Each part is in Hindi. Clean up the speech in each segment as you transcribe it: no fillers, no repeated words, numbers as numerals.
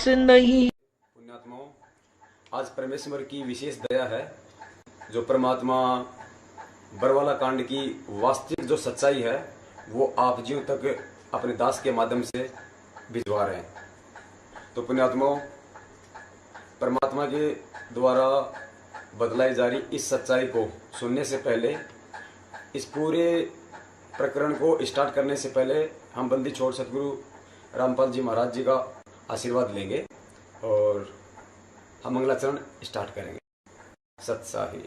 नहीं। पुण्यात्माओं, आज परमेश्वर की विशेष दया है जो परमात्मा बरवाला कांड की वास्तविक जो सच्चाई है वो आप जीव तक अपने दास के माध्यम से भिजवा रहे हैं। तो पुण्यात्माओं, परमात्मा के द्वारा बदलाई जा रही इस सच्चाई को सुनने से पहले, इस पूरे प्रकरण को स्टार्ट करने से पहले हम बंदी छोड़ सतगुरु रामपाल जी महाराज जी का आशीर्वाद लेंगे और हम मंगलाचरण स्टार्ट करेंगे। सत्साही।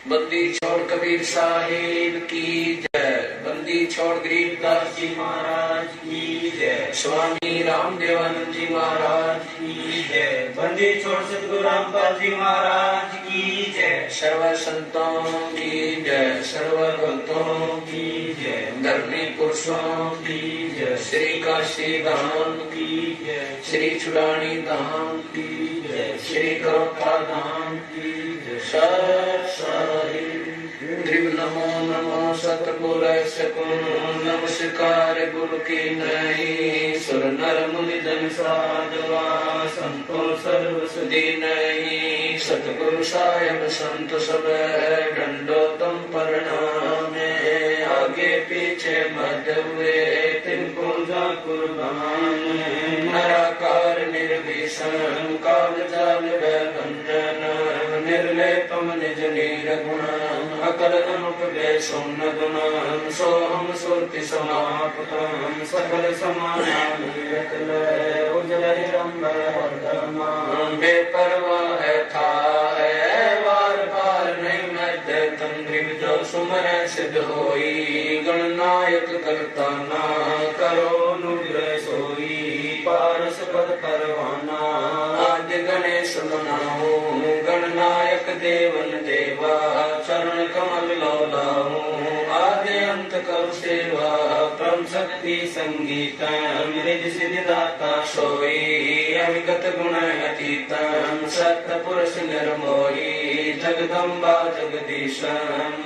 बंदी छोड़ कबीर साहिब की जय। बंदी छोड़ गरीबदास जी महाराज की जय। स्वामी रामदेवानंद जी महाराज की जय। बंदी छोड़ सतगुरु रामपाल जी महाराज की जय। सर्व संतों की जय, सर्व भक्तों की जय, धर्मी पुरुषों की जय, श्री काशी धाम की जय, श्री चुड़ानी धाम की जय, श्री करोटा धाम की जय। सत्साई। नमो नमो सतगुर सकुन नमस्कार गुरु की नहीं। सुर नर मुनि जन साधवा संतो सर्व सुधी नहीं। सतगुरु साहेब संत सब दंडोतम प्रणाम। आगे पीछे मध्य हुए तिनको जा कुर्बान। नराकार निर्भीषण काल जाल भंजन। निर्लेपम निज नीरगुण अकल अनुप बेसुन गुण। सोहम सुरति समाप्तम सकल समानान उजल निरंबर वर्धमान। बेपरवाह था वार बार नहीं मध्य तंद्रिव जो सुमर सिद्ध होई। गणनायक करता ना करो नुग्रह सोई। पारस पद परवाना आद्य गणेश मनाओ। गणनायक देवन देवा चरण कमल लौलाओ। आद्य अंत करु सेवा परम शक्ति संगीत। मृज सिद्धिदाता सोई अविगत गुण अतीतम। सत्य पुरुष निर्मोही जगदम्बा जगदीश।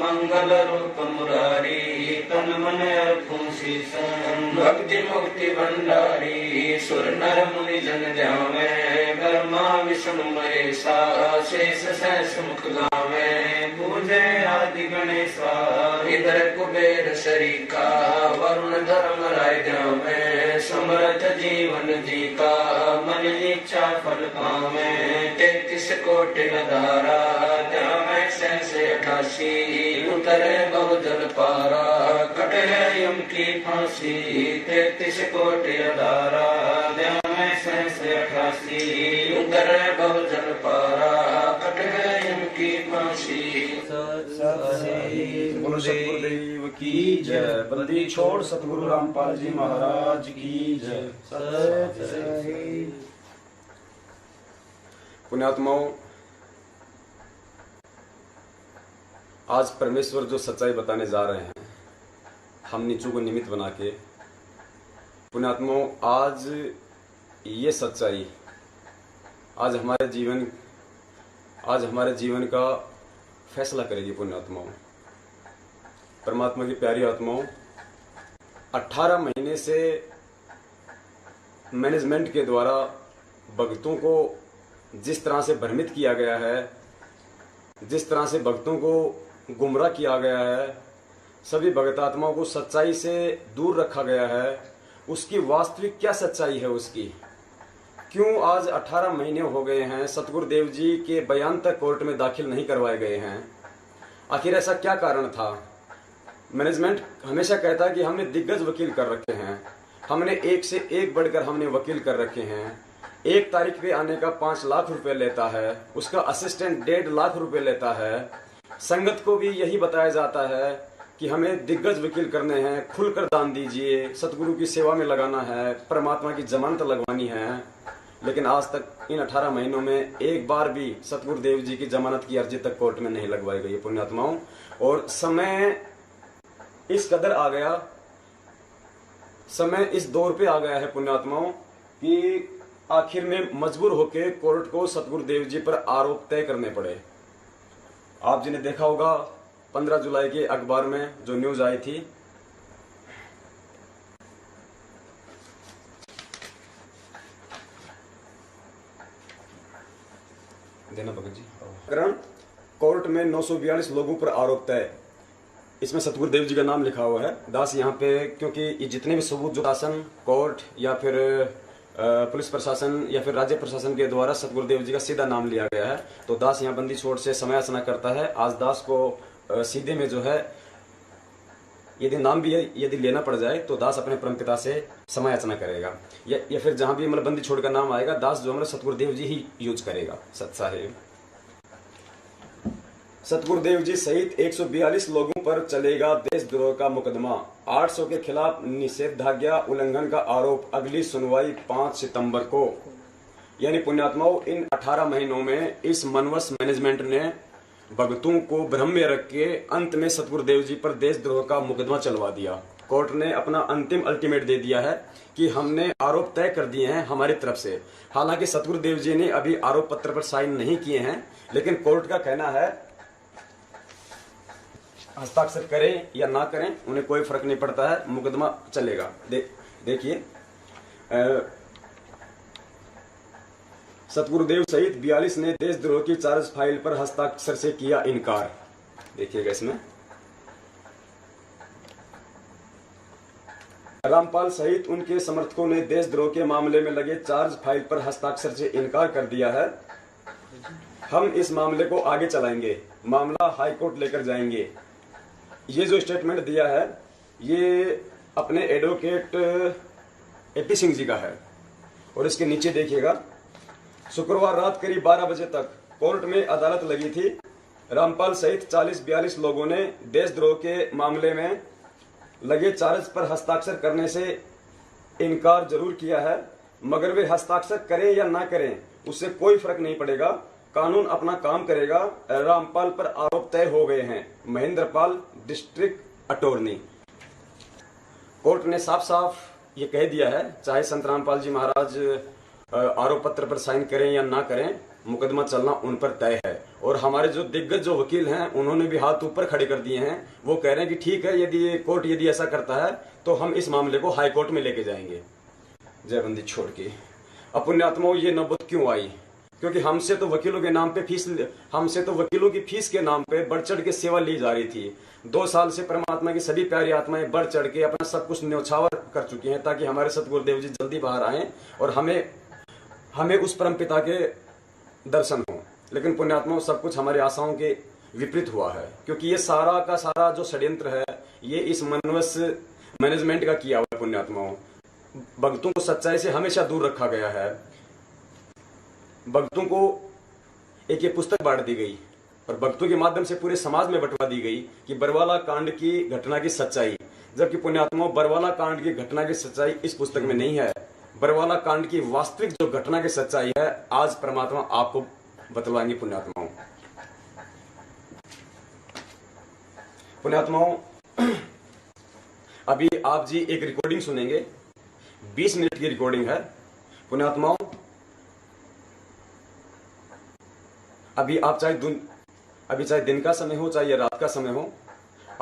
मंगल रूप मुरारी तन मन अर्पण शीश। भक्ति मुक्ति भंडारी सुर नर मुनि जन जावे। ब्रह्मा विष्णु महेशा शेष सहस मुख गावे। पूजे आदि गणेशा इधर कुबेर शरीका। वरुण धर्म राय जावे। समर्थ जीवन जी का मन इच्छा फल पावे। 33 कोटि धारा जावे सहस 88। उतरे बहुजल पारा कटे यम की फांसी। 33 कोटि धारा जावे सहस 88। उतरे बहुजल पारा कटे यम की फांसी। बोलो सतगुरुदेव की जय। बंदी छोड़ सतगुरु रामपाल जी महाराज की जय। पुण्यात्माओं, आज परमेश्वर जो सच्चाई बताने जा रहे हैं हम नीचों को निमित्त बना के। पुण्यात्माओं, आज ये सच्चाई आज हमारे जीवन का फैसला करेगी। पुण्यात्माओं, परमात्मा की प्यारी आत्माओं, 18 महीने से मैनेजमेंट के द्वारा भक्तों को जिस तरह से भ्रमित किया गया है, जिस तरह से भक्तों को गुमराह किया गया है, सभी भक्तात्माओं को सच्चाई से दूर रखा गया है, उसकी वास्तविक क्या सच्चाई है उसकी? क्यों आज 18 महीने हो गए हैं सतगुरुदेव जी के बयान तक कोर्ट में दाखिल नहीं करवाए गए हैं? आखिर ऐसा क्या कारण था? मैनेजमेंट हमेशा कहता है कि हमने दिग्गज वकील कर रखे हैं, हमने एक से एक बढ़कर हमने वकील कर रखे हैं। 1 तारीख पे आने का 5 लाख रुपए लेता है, उसका असिस्टेंट 1.5 लाख रुपए लेता है। संगत को भी यही बताया जाता है कि हमें दिग्गज वकील करने हैं, खुलकर दान दीजिए, सतगुरु की सेवा में लगाना है, परमात्मा की जमानत लगवानी है। लेकिन आज तक इन 18 महीनों में एक बार भी सतगुरुदेव जी की जमानत की अर्जी तक कोर्ट में नहीं लगवाई गई पुण्यात्माओं। और समय इस कदर आ गया, समय इस दौर पे आ गया है पुण्यात्माओं कि आखिर में मजबूर होकर कोर्ट को सतगुरुदेव जी पर आरोप तय करने पड़े। आप जी ने देखा होगा 15 जुलाई के अखबार में जो न्यूज आई थी देना भगत जी। प्रकरण कोर्ट में 942 लोगों पर आरोप तय। इसमें सतगुरुदेव जी का नाम लिखा हुआ है। दास यहाँ पे क्योंकि ये जितने भी सबूत जो शासन कोर्ट या फिर पुलिस प्रशासन या फिर राज्य प्रशासन के द्वारा सतगुरुदेव जी का सीधा नाम लिया गया है, तो दास यहाँ बंदी छोड़ से समय याचना करता है। आज दास को सीधे में जो है यदि नाम भी यदि लेना पड़ जाए तो दास अपने परमपिता से समय याचना करेगा, या फिर जहां भी मतलब बंदी छोड़ का नाम आएगा दास जो हमारे सतगुरुदेव जी ही यूज करेगा। सत साहेब सतगुरुदेव जी सहित 142 लोगों पर चलेगा देशद्रोह का मुकदमा। 800 के खिलाफ निषेधाज्ञा उल्लंघन का आरोप। अगली सुनवाई 5 सितंबर को। यानी पुण्यात्माओं, इन 18 महीनों में इस मनवस मैनेजमेंट ने भक्तों को भ्रम में रख के अंत में सतगुरुदेव जी पर देशद्रोह का मुकदमा चलवा दिया। कोर्ट ने अपना अंतिम अल्टीमेट दे दिया है कि हमने आरोप तय कर दिए हैं हमारी तरफ से। हालांकि सतगुरुदेव जी ने अभी आरोप पत्र पर साइन नहीं किए हैं, लेकिन कोर्ट का कहना है हस्ताक्षर करें या ना करें उन्हें कोई फर्क नहीं पड़ता है, मुकदमा चलेगा। देखिए सतगुरुदेव सहित 42 ने देशद्रोह की चार्ज फाइल पर हस्ताक्षर से किया इनकार। देखिएगा इसमें रामपाल सहित उनके समर्थकों ने देशद्रोह के मामले में लगे चार्ज फाइल पर हस्ताक्षर से इनकार कर दिया है। हम इस मामले को आगे चलाएंगे, मामला हाई कोर्ट लेकर जाएंगे। ये जो स्टेटमेंट दिया है ये अपने एडवोकेट एपी सिंह जी का है। और इसके नीचे देखिएगा, शुक्रवार रात करीब 12 बजे तक कोर्ट में अदालत लगी थी। रामपाल सहित 40-42 लोगों ने देशद्रोह के मामले में लगे चार्ज पर हस्ताक्षर करने से इनकार जरूर किया है, मगर वे हस्ताक्षर करें या ना करें उससे कोई फर्क नहीं पड़ेगा, कानून अपना काम करेगा। रामपाल पर आरोप तय हो गए हैं। Mahendrapal, district attorney. कोर्ट ने साफ साफ ये कह दिया है, चाहे संत रामपाल जी महाराज आरोप पत्र पर साइन करें या ना करें, मुकदमा चलना उन पर तय है। और हमारे जो दिग्गज जो वकील हैं उन्होंने भी हाथ ऊपर खड़े कर दिए हैं। वो कह रहे हैं कि ठीक है, यदि कोर्ट यदि ऐसा करता है तो हम इस मामले को हाई कोर्ट में लेके जाएंगे। जयबंदी छोड़ के अब पुण्यात्माओं ये नौबत क्यों आई? क्योंकि हमसे तो वकीलों के नाम पे हमसे तो वकीलों की फीस के नाम पे बढ़ चढ़ के सेवा ली जा रही थी। 2 साल से परमात्मा की सभी प्यारी आत्माएं बढ़ चढ़ के अपना सब कुछ न्यौछावर कर चुकी हैं ताकि हमारे सतगुरुदेव जी जल्दी बाहर आए और हमें उस परम पिता के दर्शन हो। लेकिन पुण्यात्माओं सब कुछ हमारी आशाओं के विपरीत हुआ है, क्योंकि ये सारा का सारा जो षड्यंत्र है ये इस मनवस मैनेजमेंट का किया हुआ है। पुण्यात्माओं, भक्तों को सच्चाई से हमेशा दूर रखा गया है। भक्तों को एक ये पुस्तक बांट दी गई और भक्तों के माध्यम से पूरे समाज में बंटवा दी गई कि बरवाला कांड की घटना की सच्चाई, जबकि पुण्यात्माओं बरवाला कांड की घटना की सच्चाई इस पुस्तक में नहीं है। बरवाला कांड की वास्तविक जो घटना की सच्चाई है आज परमात्मा आपको बतलाएंगे। पुण्यात्माओं अभी आप जी एक रिकॉर्डिंग सुनेंगे, 20 मिनट की रिकॉर्डिंग है। पुण्यात्माओं अभी चाहे दिन का समय हो चाहे रात का समय हो,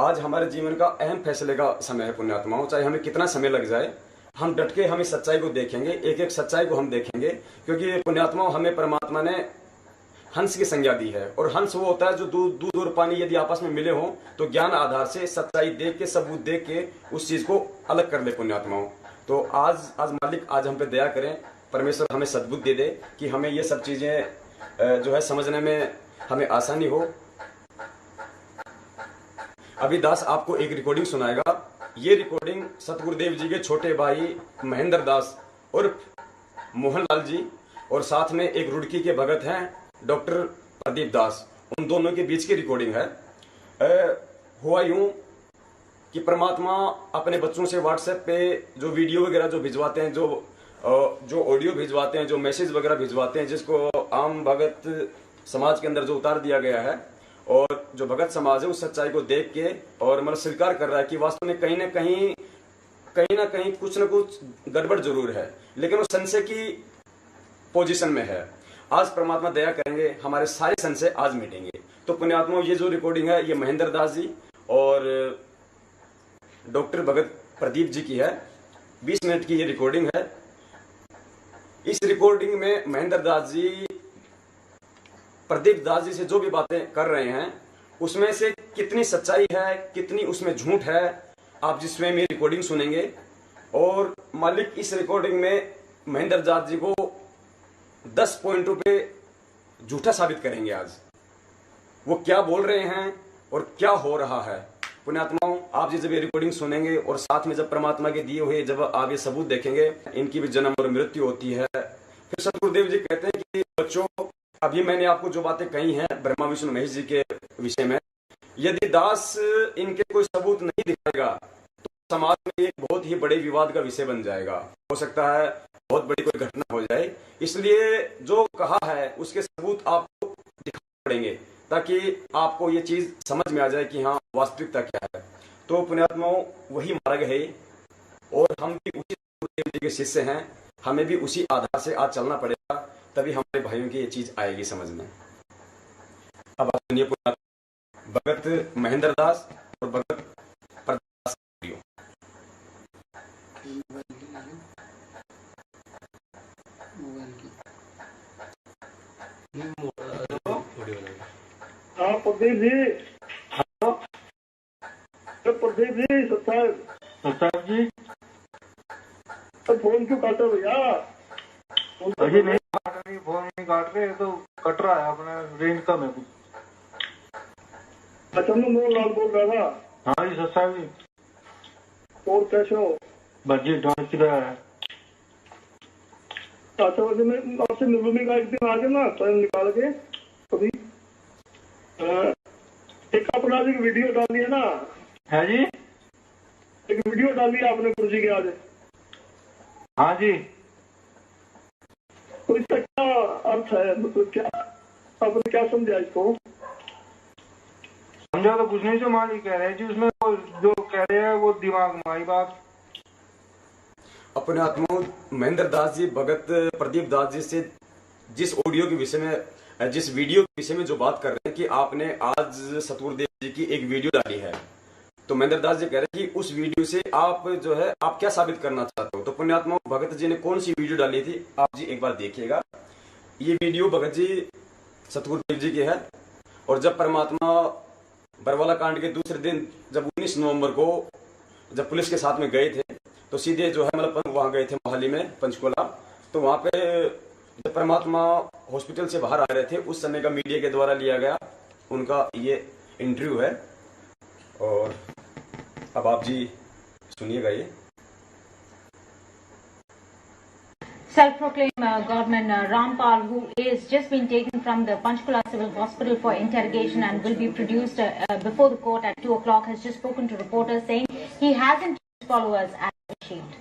आज हमारे जीवन का अहम फैसले का समय है। पुण्यात्माओं चाहे हमें कितना समय लग जाए, हम डट के हम इस सच्चाई को देखेंगे, एक एक सच्चाई को हम देखेंगे। क्योंकि पुण्यात्माओं हमें परमात्मा ने हंस की संज्ञा दी है और हंस वो होता है जो दूध और पानी यदि आपस में मिले हों तो ज्ञान आधार से सच्चाई देख के सबूत देख के उस चीज को अलग कर ले। पुण्यात्माओं तो आज मालिक आज हम पे दया करें, परमेश्वर हमें सद्बुद्धि दे दे कि हमें ये सब चीजें जो है समझने में हमें आसानी हो। अभी दास आपको एक रिकॉर्डिंग सुनाएगा। ये रिकॉर्डिंग सतगुरुदेव जी के छोटे भाई महेंद्र दास उर्फ मोहनलाल जी और साथ में एक रुड़की के भगत हैं डॉक्टर प्रदीप दास, उन दोनों के बीच की रिकॉर्डिंग है। हुआ यूं कि परमात्मा अपने बच्चों से व्हाट्सएप पे जो वीडियो वगैरह जो भिजवाते हैं, जो ऑडियो भिजवाते हैं, जो मैसेज वगैरह भिजवाते हैं, जिसको आम भगत समाज के अंदर जो उतार दिया गया है, और जो भगत समाज है उस सच्चाई को देख के और मतलब स्वीकार कर रहा है कि वास्तव में कहीं ना कहीं कुछ न कुछ गड़बड़ जरूर है, लेकिन वो संशय की पोजीशन में है। आज परमात्मा दया करेंगे, हमारे सारे संशय आज मिटेंगे। तो पुण्यात्माओं ये जो रिकॉर्डिंग है ये महेंद्र दास जी और डॉक्टर भगत प्रदीप जी की है। 20 मिनट की ये रिकॉर्डिंग है। इस रिकॉर्डिंग में महेंद्र दास जी प्रदीप दास जी से जो भी बातें कर रहे हैं उसमें से कितनी सच्चाई है, कितनी उसमें झूठ है, आप जिसमें मेरी रिकॉर्डिंग सुनेंगे। और मालिक इस रिकॉर्डिंग में महेंद्र जाट जी को 10 पॉइंटों पे झूठा साबित करेंगे। आज वो क्या बोल रहे हैं और क्या हो रहा है। पुण्यात्माओं, आप जब ये रिकॉर्डिंग सुनेंगे और साथ में जब परमात्मा के दिए हुए जब आप ये सबूत देखेंगे, इनकी भी जन्म और मृत्यु होती है। फिर सतगुरुदेव जी कहते हैं कि बच्चों, अभी मैंने आपको जो बातें कही हैं ब्रह्मा विष्णु महेश जी के विषय में, यदि दास इनके कोई सबूत नहीं दिखाएगा तो समाज में एक बहुत ही बड़े विवाद का विषय बन जाएगा। हो सकता है बहुत बड़ी कोई घटना हो जाए। इसलिए जो कहा है उसके सबूत आपको दिखाने पड़ेंगे ताकि आपको ये चीज समझ में आ जाए कि हाँ वास्तविकता क्या है। तो पुण्यात्माओं, वही मार्ग है और हम भी उसी सतगुरुदेव जी के शिष्य हैं। हमें भी उसी आधार से आज चलना पड़ेगा, तभी हमारे भाइयों की ये चीज आएगी समझ में। अब आप सुनिए भगत महेंद्र दास और भगत प्रदास। हाँ प्रदीप जी, हाँ प्रदीप जी, सत्तार जी, तो फोन क्यों काटे भैया? अजी नहीं काट रही, फोन नहीं काट रहे, तो कट रहा है अपना रेंज कम है। अच्छा, मैं मोहन लाल बोल रहा था। हाँ जी सत्तार जी, और कैसे हो? बच्चे डांस रहा है। अच्छा, वैसे मैं आपसे मिलूंगी का एक दिन आ ना टाइम निकाल के कभी। एक अपना एक वीडियो डाली है ना? है जी, एक वीडियो डाली है आपने गुरु जी के आज। हाँ जी, तो इसका क्या अर्थ है, मतलब क्या आपने क्या समझा इसको? समझा तो कुछ नहीं, जो मालिक कह रहे हैं जी उसमें वो जो कह रहे हैं वो दिमाग में आई बात। अपने आत्मा महेंद्र दास जी भगत प्रदीप दास जी से जिस ऑडियो के विषय में, जिस वीडियो के विषय में जो बात कर रहे हैं कि आपने आज सतगुरुदेव जी की एक वीडियो डाली है, तो महेंद्र दास जी कह रहे हैं कि उस वीडियो से आप जो है आप क्या साबित करना चाहते हो। तो पुण्यात्मा भगत जी ने कौन सी वीडियो डाली थी, आप जी एक बार देखिएगा। ये वीडियो भगत जी सतगुरुदेव जी की है। और जब परमात्मा बरवाला कांड के दूसरे दिन जब 19 नवंबर को जब पुलिस के साथ में गए थे, तो सीधे जो है मतलब वहां गए थे मोहाली में पंचकुला। तो वहां पे जब परमात्मा हॉस्पिटल से बाहर आ रहे थे, उस समय का मीडिया के द्वारा लिया गया उनका ये इंटरव्यू है। और अब आप जी सुनिएगा ये। Self-proclaimed Godman Rampal, who is just been taken from the Panchkula Civil Hospital for interrogation and will be produced before the court at 2 o'clock, has just spoken to reporters saying he hasn't his followers as ashamed.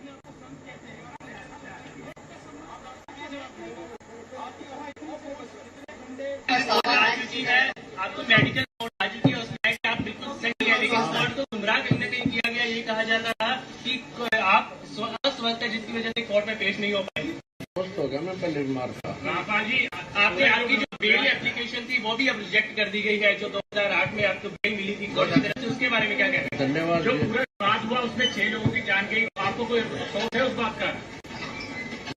आपको मेडिकल नोट आ चुकी है, उसमें आप बिल्कुल सही है, लेकिन कोर्ट को गुमराह कहीं न कहीं किया गया। ये कहा जाता था कि आप अस्वस्थ है जिसकी वजह से कोर्ट में पेश नहीं हो पाएंगे। हो गया, मैं पहले बीमार था। रामपाल जी, आपकी जो बेल एप्लीकेशन थी वो भी अब रिजेक्ट कर दी गई है, जो 2008 में आपको बेल मिली थी कोर्ट की तरफ से, उसके बारे में क्या कहते हैं? धन्यवाद। जो पूरा बात हुआ उसमें 6 लोगों की जान गई, आपको कोई अफसोस है उस बात का?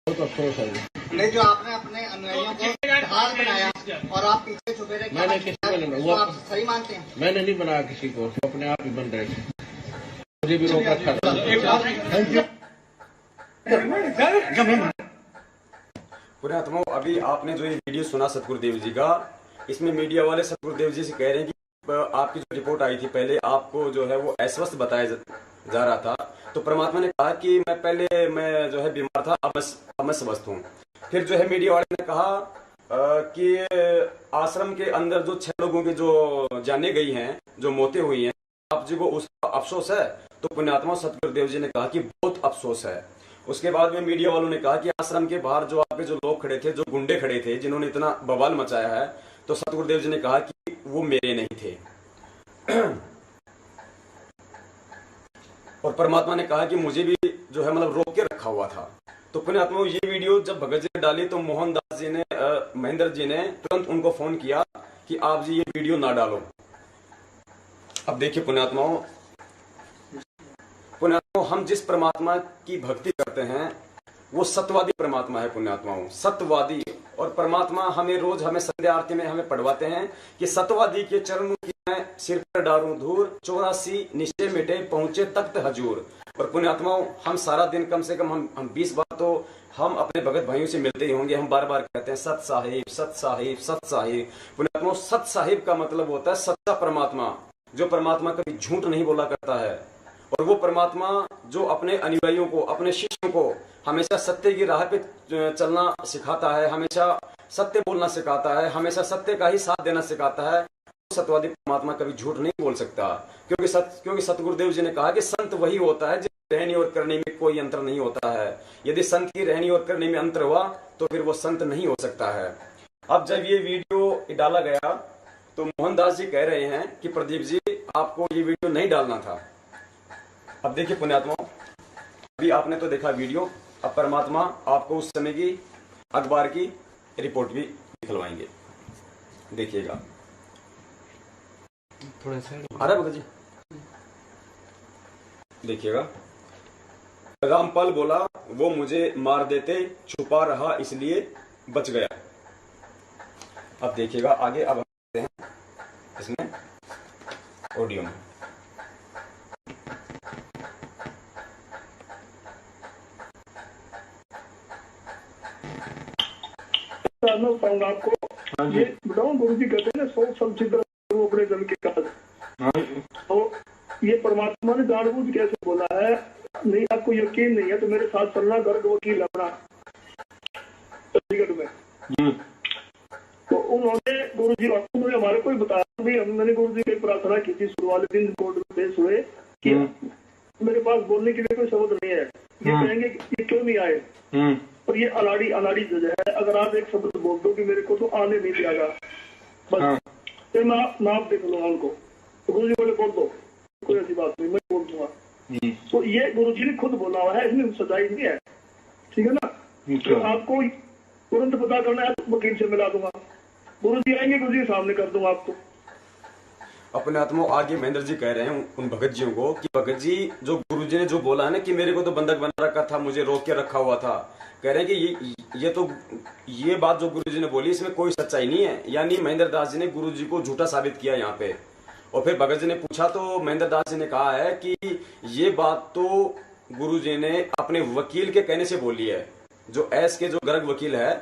बहुत अफसोस है। नहीं, जो आपने अपने अनुयायियों को ढाल बनाया और आप पीछे छुपे रहे, मैंने किसी को नहीं बनाया, आप सही मानते हैं? मैंने नहीं बनाया किसी को, अपने आप ही बन रहे थे, मुझे भी रोक रखा था। पूरे आत्माओं, अभी आपने जो ये वीडियो सुना सतगुरुदेव जी का, इसमें मीडिया वाले सतगुरुदेव जी से कह रहे हैं कि आपकी जो रिपोर्ट आई थी पहले आपको जो है वो अस्वस्थ बताया जा रहा था। तो परमात्मा ने कहा कि मैं जो है बीमार था, अब मैं स्वस्थ हूँ। फिर जो है मीडिया वाले ने कहा कि आश्रम के अंदर जो 6 लोगों की जो जाने गई हैं, जो मौतें हुई हैं, आप जी को उसका अफसोस है। तो पुण्यात्मा सतगुरुदेव जी ने कहा कि बहुत अफसोस है। उसके बाद में मीडिया वालों ने कहा कि आश्रम के बाहर जो आपके जो लोग खड़े थे, जो गुंडे खड़े थे, जिन्होंने इतना बवाल मचाया है, तो सतगुरुदेव जी ने कहा कि वो मेरे नहीं थे। और परमात्मा ने कहा कि मुझे भी जो है मतलब रोक के रखा हुआ था। तो पुण्यात्मा, ये वीडियो जब भगत जी ने डाली तो मोहनदास जी ने महेंद्र जी ने तुरंत उनको फोन किया कि आप जी ये वीडियो ना डालो। अब देखिए पुण्यात्माओं, हम जिस परमात्मा की भक्ति करते हैं वो सत्यवादी परमात्मा है। पुण्यात्माओं, सत्यवादी और परमात्मा हमें रोज हमें संध्या आरती में हमें पढ़वाते हैं कि सतवादी के चरणों की मैं सिर पर डालूं धूर, 84 निश्चय मिटे पहुंचे तख्त हजूर। और पुण्यात्माओं, हम सारा दिन कम से कम हम 20 बार तो हम अपने भगत भाइयों से मिलते ही होंगे। हम बार बार कहते हैं सत साहिब सत साहिब सत साहिब। पुण्यात्माओं, सत साहिब का मतलब होता है सच्चा परमात्मा, जो परमात्मा कभी झूठ नहीं बोला करता है। और वो परमात्मा जो अपने अनुयायियों को, अपने शिष्यों को हमेशा सत्य की राह पे चलना सिखाता है, हमेशा सत्य बोलना सिखाता है, हमेशा सत्य का ही साथ देना सिखाता है। सत्यवादी परमात्मा कभी झूठ नहीं बोल सकता, क्योंकि सतगुरुदेव जी ने कहा कि संत वही होता है जिसके रहनी और करने में कोई अंतर नहीं होता है। यदि संत की रहनी और करने में अंतर हुआ तो फिर वो संत नहीं हो सकता है। अब जब ये वीडियो डाला गया तो मोहनदास जी कह रहे हैं कि प्रदीप जी, आपको ये वीडियो नहीं डालना था। अब देखिए पुण्यात्मा, अभी आपने तो देखा वीडियो, अब परमात्मा आपको उस समय की अखबार की रिपोर्ट भी दिखलवाएंगे। देखिएगा थोड़ा साइड आ रहा है भगत जी, देखिएगा। रामपाल बोला वो मुझे मार देते, छुपा रहा इसलिए बच गया। अब देखिएगा आगे, अब हम हैं इसमें ऑडियो में। मैं बताऊंगा आपको, ये बताऊं, गुरु जी कहते हैं ना 100 फल छिद्र वो अपने जन के काज। तो ये परमात्मा ने जानबूझ कैसे बोला है, नहीं आपको यकीन नहीं है तो मेरे साथ चलना, गर्ग वकील अपना चंडीगढ़ में। तो उन्होंने गुरु जी ने हमारे को बताया भी, मैंने गुरु जी की प्रार्थना की थी शुरू वाले दिन कोर्ट में पेश हुए कि मेरे पास बोलने के लिए कोई शब्द नहीं है, ये कहेंगे ये क्यों नहीं आए। और ये अनाड़ी जज है, अगर आप एक शब्द बोल दो कि मेरे को तो आने नहीं दिया बस, फिर मैं नाप देख लूंगा उनको। तो गुरु जी बोले बोल दो, कोई ऐसी बात नहीं, मैं बोल दूंगा। तो ये गुरु जी ने खुद बोला हुआ है, इसमें सच्चाई नहीं है, ठीक है ना। तो आपको तुरंत पता करना है तो वकील से मिला दूंगा, गुरु जी आएंगे, गुरु जी सामने कर दूंगा आपको। अपने आत्मा आगे महेंद्र जी कह रहे हैं उन भगत जियों को कि भगत जी, जो गुरु जी ने जो बोला है ना कि मेरे को तो बंधक बना रखा था, मुझे रोक के रखा हुआ था, कह रहे हैं कि ये बात जो गुरु जी ने बोली इसमें कोई सच्चाई नहीं है। यानी महेंद्र दास जी ने गुरु जी को झूठा साबित किया यहाँ पे। और फिर भगत जी ने पूछा तो महेंद्र दास जी ने कहा है कि ये बात तो गुरु जी ने अपने वकील के कहने से बोली है, जो एस के जो गर्ग वकील है,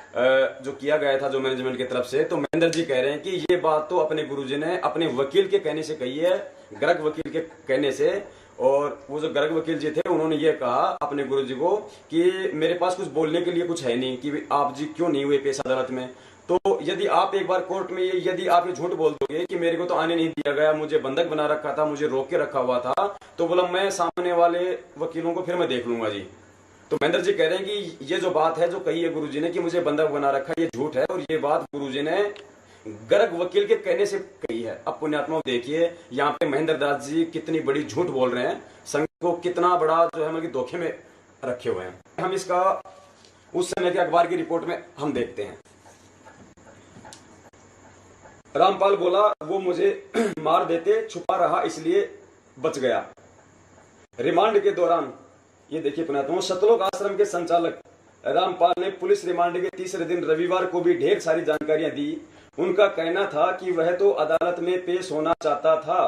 जो किया गया था जो मैनेजमेंट की तरफ से। तो महेंद्र जी कह रहे हैं कि ये बात तो अपने गुरुजी ने अपने वकील के कहने से कही है, गर्ग वकील के कहने से। और वो जो गर्ग वकील जी थे उन्होंने ये कहा अपने गुरुजी को कि मेरे पास कुछ बोलने के लिए कुछ है नहीं कि आप जी क्यों नहीं हुए पेश अदालत में। तो यदि आप एक बार कोर्ट में यदि आप ये झूठ बोल दोगे कि मेरे को तो आने नहीं दिया गया, मुझे बंधक बना रखा था, मुझे रोक के रखा हुआ था, तो बोला मैं सामने वाले वकीलों को फिर मैं देख लूंगा जी। तो महेंद्र जी कह रहे हैं कि ये जो बात है जो कही है गुरुजी ने कि मुझे बंधक बना रखा है, ये झूठ है। और ये बात गुरुजी ने गर्ग वकील के कहने से कही है। अब पुण्यात्मा देखिए यहाँ पे महेंद्र दास जी कितनी बड़ी झूठ बोल रहे हैं, संघ को कितना बड़ा जो है मतलब धोखे में रखे हुए हैं। हम इसका उस समय के अखबार की रिपोर्ट में हम देखते हैं। रामपाल बोला वो मुझे मार देते, छुपा रहा इसलिए बच गया। रिमांड के दौरान ये देखिए पुण्यात्मा, सतलोक आश्रम के संचालक रामपाल ने पुलिस रिमांड के तीसरे दिन रविवार को भी ढेर सारी जानकारियां दी। उनका कहना था कि वह तो अदालत में पेश होना चाहता था,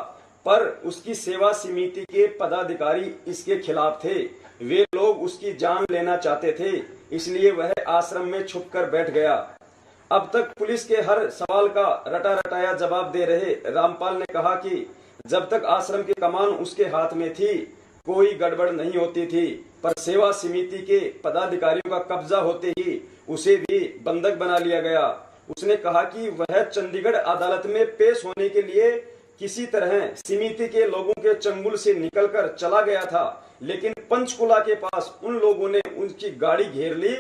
पर उसकी सेवा समिति के पदाधिकारी इसके खिलाफ थे। वे लोग उसकी जान लेना चाहते थे, इसलिए वह आश्रम में छुपकर बैठ गया। अब तक पुलिस के हर सवाल का रटा रटाया जवाब दे रहे रामपाल ने कहा कि जब तक आश्रम की कमान उसके हाथ में थी कोई गड़बड़ नहीं होती थी, पर सेवा समिति के पदाधिकारियों का कब्जा होते ही उसे भी बंधक बना लिया गया। उसने कहा कि वह चंडीगढ़ अदालत में पेश होने के लिए किसी तरह समिति के लोगों के चंगुल से निकलकर चला गया था, लेकिन पंचकुला के पास उन लोगों ने उनकी गाड़ी घेर ली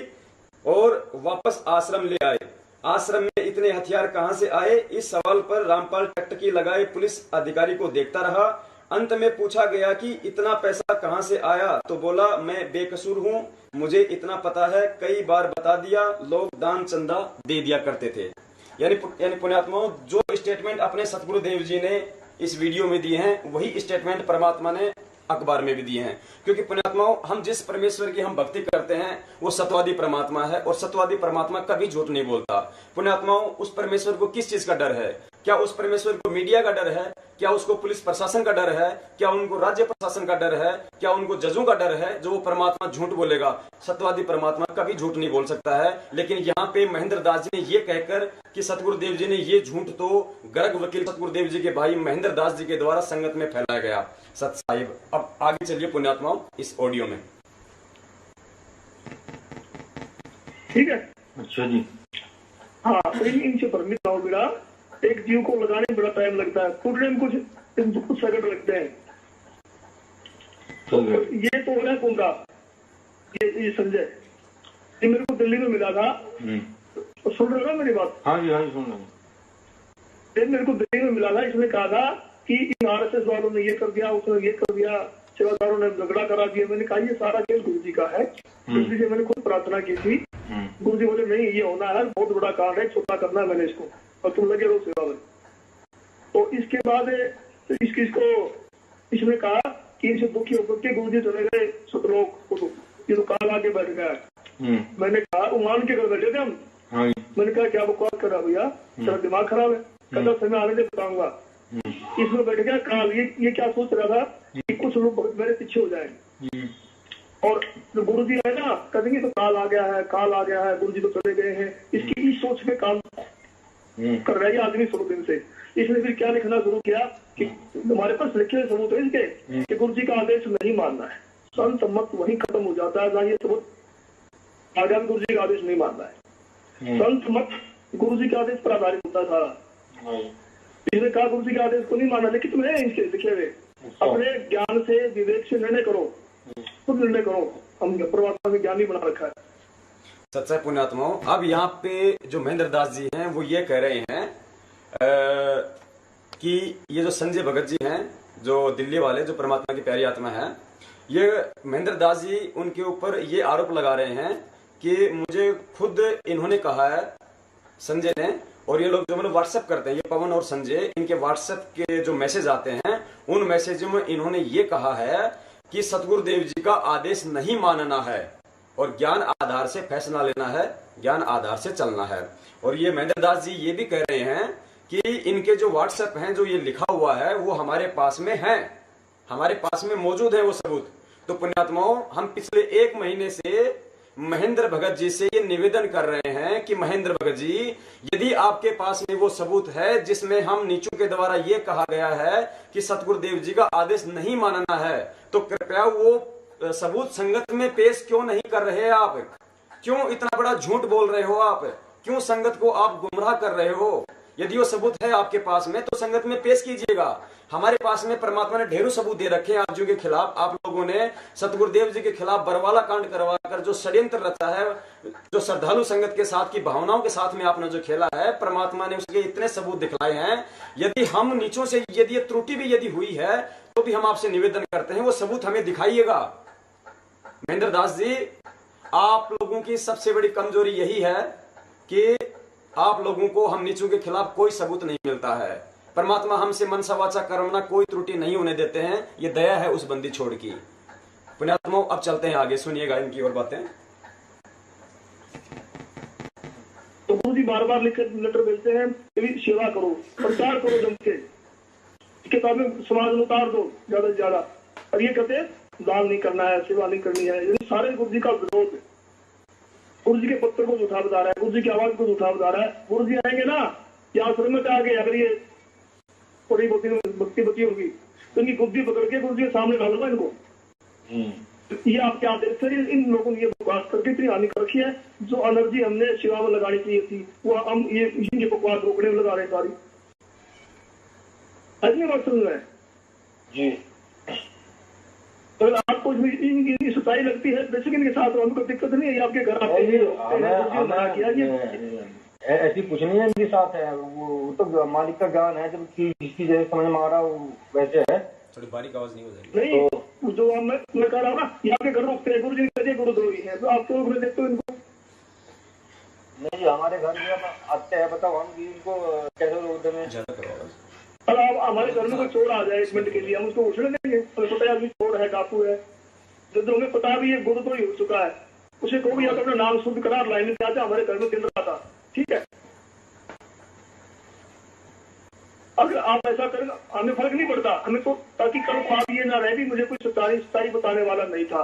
और वापस आश्रम ले आए। आश्रम में इतने हथियार कहां से आए, इस सवाल पर रामपाल टकटकी लगाए पुलिस अधिकारी को देखता रहा। अंत में पूछा गया कि इतना पैसा कहां से आया, तो बोला मैं बेकसूर हूं, मुझे इतना पता है, कई बार बता दिया, लोग दान चंदा दे दिया करते थे। यानी पुण्यात्माओं, जो स्टेटमेंट अपने सतगुरुदेव जी ने इस वीडियो में दिए हैं वही स्टेटमेंट परमात्मा ने अखबार में भी दिए हैं। क्योंकि पुण्यात्माओं, हम जिस परमेश्वर की हम भक्ति करते हैं वो सत्यवादी परमात्मा है, और सत्यवादी परमात्मा कभी झूठ नहीं बोलता। पुण्यात्माओं, उस परमेश्वर को किस चीज का डर है? क्या उस परमेश्वर को मीडिया का डर है? क्या उसको पुलिस प्रशासन का डर है? क्या उनको राज्य प्रशासन का डर है? क्या उनको जजों का डर है जो वो परमात्मा झूठ बोलेगा? सत्यवादी परमात्मा कभी झूठ नहीं बोल सकता है। लेकिन यहाँ पे महेंद्र दास जी ने ये कहकर कि सतगुरुदेव जी ने ये झूठ तो गर्ग वकील सतगुरुदेव जी के भाई महेंद्र दास जी के द्वारा संगत में फैलाया गया। सत साहिब, अब आगे चलिए पुण्यात्माओं इस ऑडियो में। ठीक है, अच्छा जी। हाँ, तो इनसे भ्रमित हो बेटा। एक जीव को लगाने में बड़ा टाइम लगता है, फूटने में कुछ सेकंड लगते हैं। तो ये तो हो रहा है गुमरा। ये संजय, ये मेरे को दिल्ली में मिला था। तो सुन रहे हो मेरी बात? हाँ जी, हाँ जी, सुन रहे हैं। ये मेरे को दिल्ली में मिला था। इसने कहा था कि इन RSS वालों ने ये कर दिया, उसने ये कर दिया, सेवादारों ने झगड़ा करा दिया। मैंने कहा ये सारा खेल गुरु जी का है। गुरु जी से मैंने खुद प्रार्थना की थी। गुरु जी बोले नहीं, ये होना है, बहुत बड़ा कांड है, छोटा करना है मैंने इसको, और तुम लगे रहो सेवा में। तो इसके बाद इसने कहा कि इनसे दुखी होकर के गुरु जी चले गए सतलोक। ये तो काल आके बैठ गया है। मैंने कहा, वो मान के घर बैठे थे हम। मैंने कहा क्या बकवास कर रहा भैया, तेरा दिमाग खराब है, कहता समय आने से बताऊंगा। इसमें बैठ गया काल। ये क्या सोच रहा था कि कुछ लोग मेरे पीछे हो जाएंगे, और जो गुरु जी है ना, कहेंगे तो काल आ गया है, काल आ गया है, गुरु जी तो चले गए हैं। इसकी इस सोच में काम कर रहा है आदमी शुरू दिन से। इसने फिर क्या लिखना शुरू किया कि हमारे पास लिखे हुए सबूत है इसके कि गुरु जी का आदेश नहीं मानना है। संत मत वहीं खत्म हो जाता है, ना ये सबूत आगे गुरु जी का आदेश नहीं मानना है। संत मत गुरु जी के आदेश पर आधारित होता था। इसने कहा गुरु जी के आदेश को नहीं माना, लेकिन तुम्हें इसके लिखे हुए अपने ज्ञान से विवेक से निर्णय करो, खुद निर्णय करो। हम परमात्मा में ज्ञानी बना रखा है। सच्चा पुण्यात्माओं, अब यहाँ पे जो महेंद्र दास जी हैं वो ये कह रहे हैं कि ये जो संजय भगत जी हैं, जो दिल्ली वाले, जो परमात्मा की प्यारी आत्मा है, ये महेंद्र दास जी उनके ऊपर ये आरोप लगा रहे हैं कि मुझे खुद इन्होंने कहा है, संजय ने, और ये लोग जो मतलब व्हाट्सएप करते हैं, ये पवन और संजय, इनके व्हाट्सएप के जो मैसेज आते हैं उन मैसेजों में इन्होंने ये कहा है कि सतगुरुदेव जी का आदेश नहीं मानना है और ज्ञान आधार से फैसला लेना है, ज्ञान आधार से चलना है। और ये महेंद्र दास जी ये भी कह रहे हैं कि इनके जो व्हाट्सएप हैं, जो ये लिखा हुआ है, वो हमारे पास में है, हमारे पास में मौजूद है वो सबूत। तो पुण्यात्माओं, हम पिछले 1 महीने से महेंद्र भगत जी से ये निवेदन कर रहे हैं कि महेंद्र भगत जी, यदि आपके पास में वो सबूत है जिसमें हम नीचों के द्वारा ये कहा गया है कि सतगुरुदेव जी का आदेश नहीं मानना है, तो कृपया वो सबूत संगत में पेश क्यों नहीं कर रहे आप? क्यों इतना बड़ा झूठ बोल रहे हो आप? क्यों संगत को आप गुमराह कर रहे हो? यदि वो सबूत है आपके पास में तो संगत में पेश कीजिएगा। हमारे पास में परमात्मा ने ढेरों सबूत दे रखे हैं आप जी के खिलाफ। आप लोगों ने सतगुरुदेव जी के खिलाफ बरवाला कांड करवाकर जो षड्यंत्र रचा है, जो श्रद्धालु संगत के साथ की भावनाओं के साथ में आपने जो खेला है, परमात्मा ने उसके इतने सबूत दिखलाए हैं। यदि हम नीचों से यदि ये त्रुटि भी यदि हुई है तो भी हम आपसे निवेदन करते हैं वो सबूत हमें दिखाइएगा। महेंद्र दास जी, आप लोगों की सबसे बड़ी कमजोरी यही है कि आप लोगों को हम नीचों के खिलाफ कोई सबूत नहीं मिलता है। परमात्मा हमसे मनसा वाचा कर्मणा कोई त्रुटि नहीं होने देते हैं। ये दया है उस बंदी छोड़ की। पुण्यात्माओं, अब चलते हैं आगे, सुनिएगा इनकी और बातें। तो गुरु जी बार बार लेटर भेजते हैं कि सेवा करो, प्रचार करो जम के, किताबें समाज में उतार दो ज्यादा से ज्यादा। और ये कहते हैं दान नहीं करना है, सेवा नहीं करनी है। ये सारे गुरु जी का विरोध है। गुरु जी के पत्र को झूठा बता रहा है, गुरु जी की आवाज को झूठा बता रहा है। गुरु जी आएंगे ना, यहाँ आश्रम में आगे, अगर ये थोड़ी भक्ति बची होगी तो इनकी बुद्धि पकड़ के गुरु जी के सामने डालूंगा इनको। ये आपके आदेश से इन लोगों ने ये बकवास करके इतनी हानि कर रखी है। जो एनर्जी हमने सेवा में लगानी चाहिए थी वो हम ये बकवास रोकने में लगा रहे हैं सारी। ऐसी बात सुन रहे हैं जी। अगर आपको इनकी सच्चाई लगती है, बेशक इनके साथ हमको दिक्कत नहीं है। आपके घर आते हैं, ऐसी कुछ नहीं है इनके साथ है। वो तो मालिक का ज्ञान है, जब जिसकी जैसे समझ में आ रहा वो वैसे है। थोड़ी बारीक आवाज नहीं हो जाएगी। नहीं तो जो मैं कह रहा हूँ ना, यहाँ के घर रुकते हैं, गुरु जी कहते गुरुद्रोही है, तो आप तो देखते हो इनको। नहीं, हमारे घर में आते हैं, बताओ हम इनको कैसे रोकते हैं? ज्यादा करो आवाज। अब आप हमारे घर में कोई चोर आ जाए 1 मिनट के लिए, हम उसको उछल देंगे? हमें पता है आदमी चोर है, डाकू है, जो हमें पता भी ये गुरु तो ही हो चुका है, उसे कहो या तो अपना नाम शुद्ध करा, लाइन में आ जाए, हमारे घर में दिन रहा था, ठीक है? अगर आप ऐसा करें हमें फर्क नहीं पड़ता, हमें तो ताकि कल को आप ये ना रहे भी मुझे कोई सच्चाई बताने वाला नहीं था।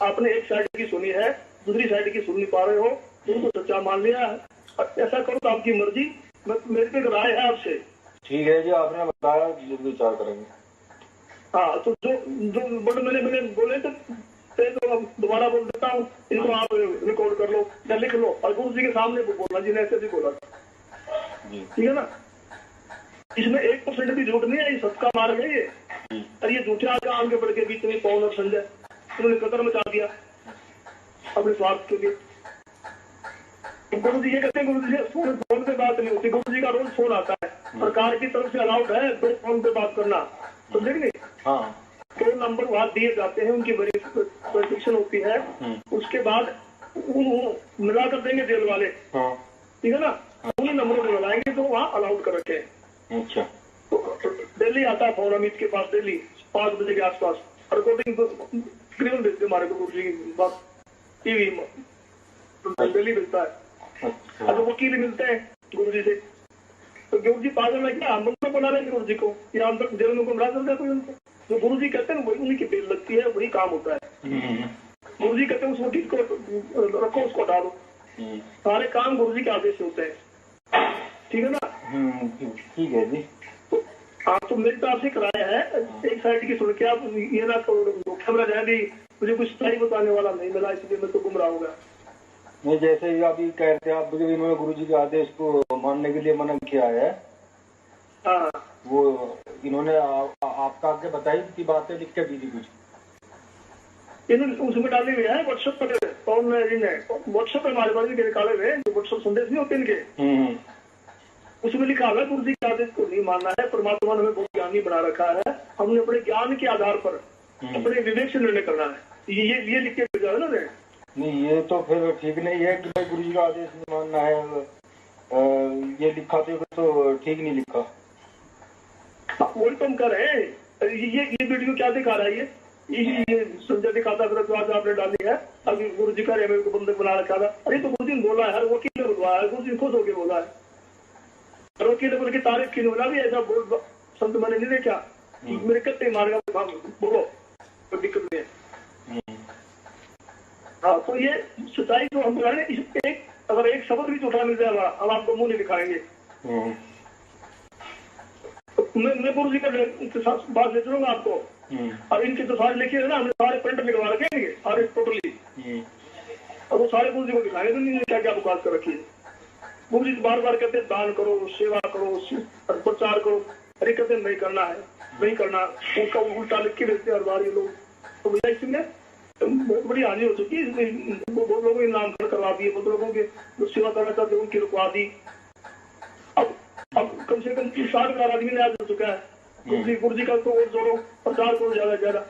आपने एक साइड की सुनी है, दूसरी साइड की सुन नहीं पा रहे हो, उनको सच्चा मान लिया है। ऐसा करो तो आपकी मर्जी, मेरी पे एक राय है आपसे। ठीक है जी, आपने बताया, विचार करेंगे। हाँ, तो जो बड़े मैंने बोले तो दोबारा बोल देता हूँ, इनको आप रिकॉर्ड कर लो या लिख लो और गुरु जी के सामने बोलना जी ने ऐसे भी बोला, ठीक है ना? इसमें 1% भी झूठ नहीं है, ये सबका मार्ग है ये। और ये झूठे आगे आगे बढ़ के बीच में पवन और संजय उन्होंने कदर मचा दिया अपने स्वार्थ के लिए। तो गुरु जी ये कहते हैं, गुरु जी से फोन पे बात नहीं होती, गुरु जी का रोज फोन आता है, सरकार की तरफ से अलाउड है 2 फोन पे बात करना, समझे कि नहीं? हाँ, 2 नंबर वहां दिए जाते हैं, उनकी वेरिफिकेशन होती है, उसके बाद मिला कर देंगे जेल वाले, ठीक है ना? उन्हीं नंबरों को लगाएंगे तो वहाँ अलाउड कर रखे हैं। अच्छा, तो दिल्ली आता है फोन अमित के पास, दिल्ली 5 बजे के आसपास, रिकॉर्डिंग तकरीबन भेजते हमारे को गुरु जी की बात टीवी में, दिल्ली मिलता है। अब वकील मिलते हैं गुरु जी से, तो गुरु जी पागल है क्या? हम लोग बना रहे हैं गुरु जी को, या हम तक जेल में गुमराह करता है कोई उनको? जो गुरु जी कहते हैं वही उन्हीं की बेल लगती है, वही काम होता है। गुरु जी कहते हैं उस वकील को रखो, उसको डालो, सारे काम गुरु जी के आदेश से होते हैं, ठीक है ना? ठीक है जी। हाँ, तो मेरी तो आपसे कराया है, एक साइड की सुन के आप ये ना कैमरा जाए भी मुझे कुछ सही बताने वाला नहीं मिला, इसलिए मैं तो गुमराह हो गया। नहीं, जैसे ही आप ये कह रहे थे, आप इन्होंने गुरु जी के आदेश को मानने के लिए मना किया है। हाँ, वो इन्होंने आपका आगे बताई कि बातें लिख के दी थी कुछ, इन्होंने उसमें डाले हुए हैं व्हाट्सएप पर, व्हाट्सएप पे हमारे पास भी निकाले हुए हैं, जो व्हाट्सएप संदेश नहीं होते इनके, उसमें लिखा हुआ है गुरु जी के आदेश को नहीं मानना है, परमात्मा ने हमें बहुत ज्ञानी बना रखा है, हमने अपने ज्ञान के आधार पर अपने विवेक से निर्णय करना है, ये लिख के भेजा है ना? नहीं, ये तो फिर ठीक नहीं है कि भाई गुरु जी का आदेश नहीं मानना है, ये लिखा तो ठीक नहीं लिखा। वही तो हम कर रहे हैं। ये वीडियो क्या दिखा रहा है? ये संजय दिखाता फिर तो आज आपने डाली है, अभी गुरु जी का मेरे को बंदे बना रखा था। अरे तो गुरु जी ने बोला है, हर वकील ने बुलवाया है, गुरु जी खुश होकर बोला है, हर वकील ने बोल के तारीफ की बोला भी ऐसा बोल संत मैंने नहीं देखा, मेरे कत्ते मारेगा बोलो, कोई दिक्कत नहीं है। हाँ, तो ये सच्चाई जो हम बोला रहे, अगर एक शब्द भी झूठा मिल जाएगा हम आपको मुंह नहीं दिखाएंगे। मैं गुरु जी का बात ले चलूंगा आपको, और इनके तो सारे लिखे है ना, हमने सारे प्रिंट निकलवा रखेंगे सारे टोटली, और वो सारे गुरु जी को दिखाएंगे तो क्या क्या बकवास कर रखी है। गुरु जी बार बार कहते दान करो, सेवा करो, प्रचार करो, अरे कहते नहीं करना है, नहीं करना, उनका उल्टा लिख के भेजते हर बार ये लोग। तो भैया इसमें बहुत बड़ी हानि हो चुकी है, बहुत लोगों के नामकरण करवा दिए, बहुत लोगों के जो सेवा करना चाहते उनकी रुकवा दी। अब कम से कम 60,000 आदमी ने आज हो चुका है। गुरु जी का तो और जोड़ो, प्रचार करो ज्यादा से ज्यादा,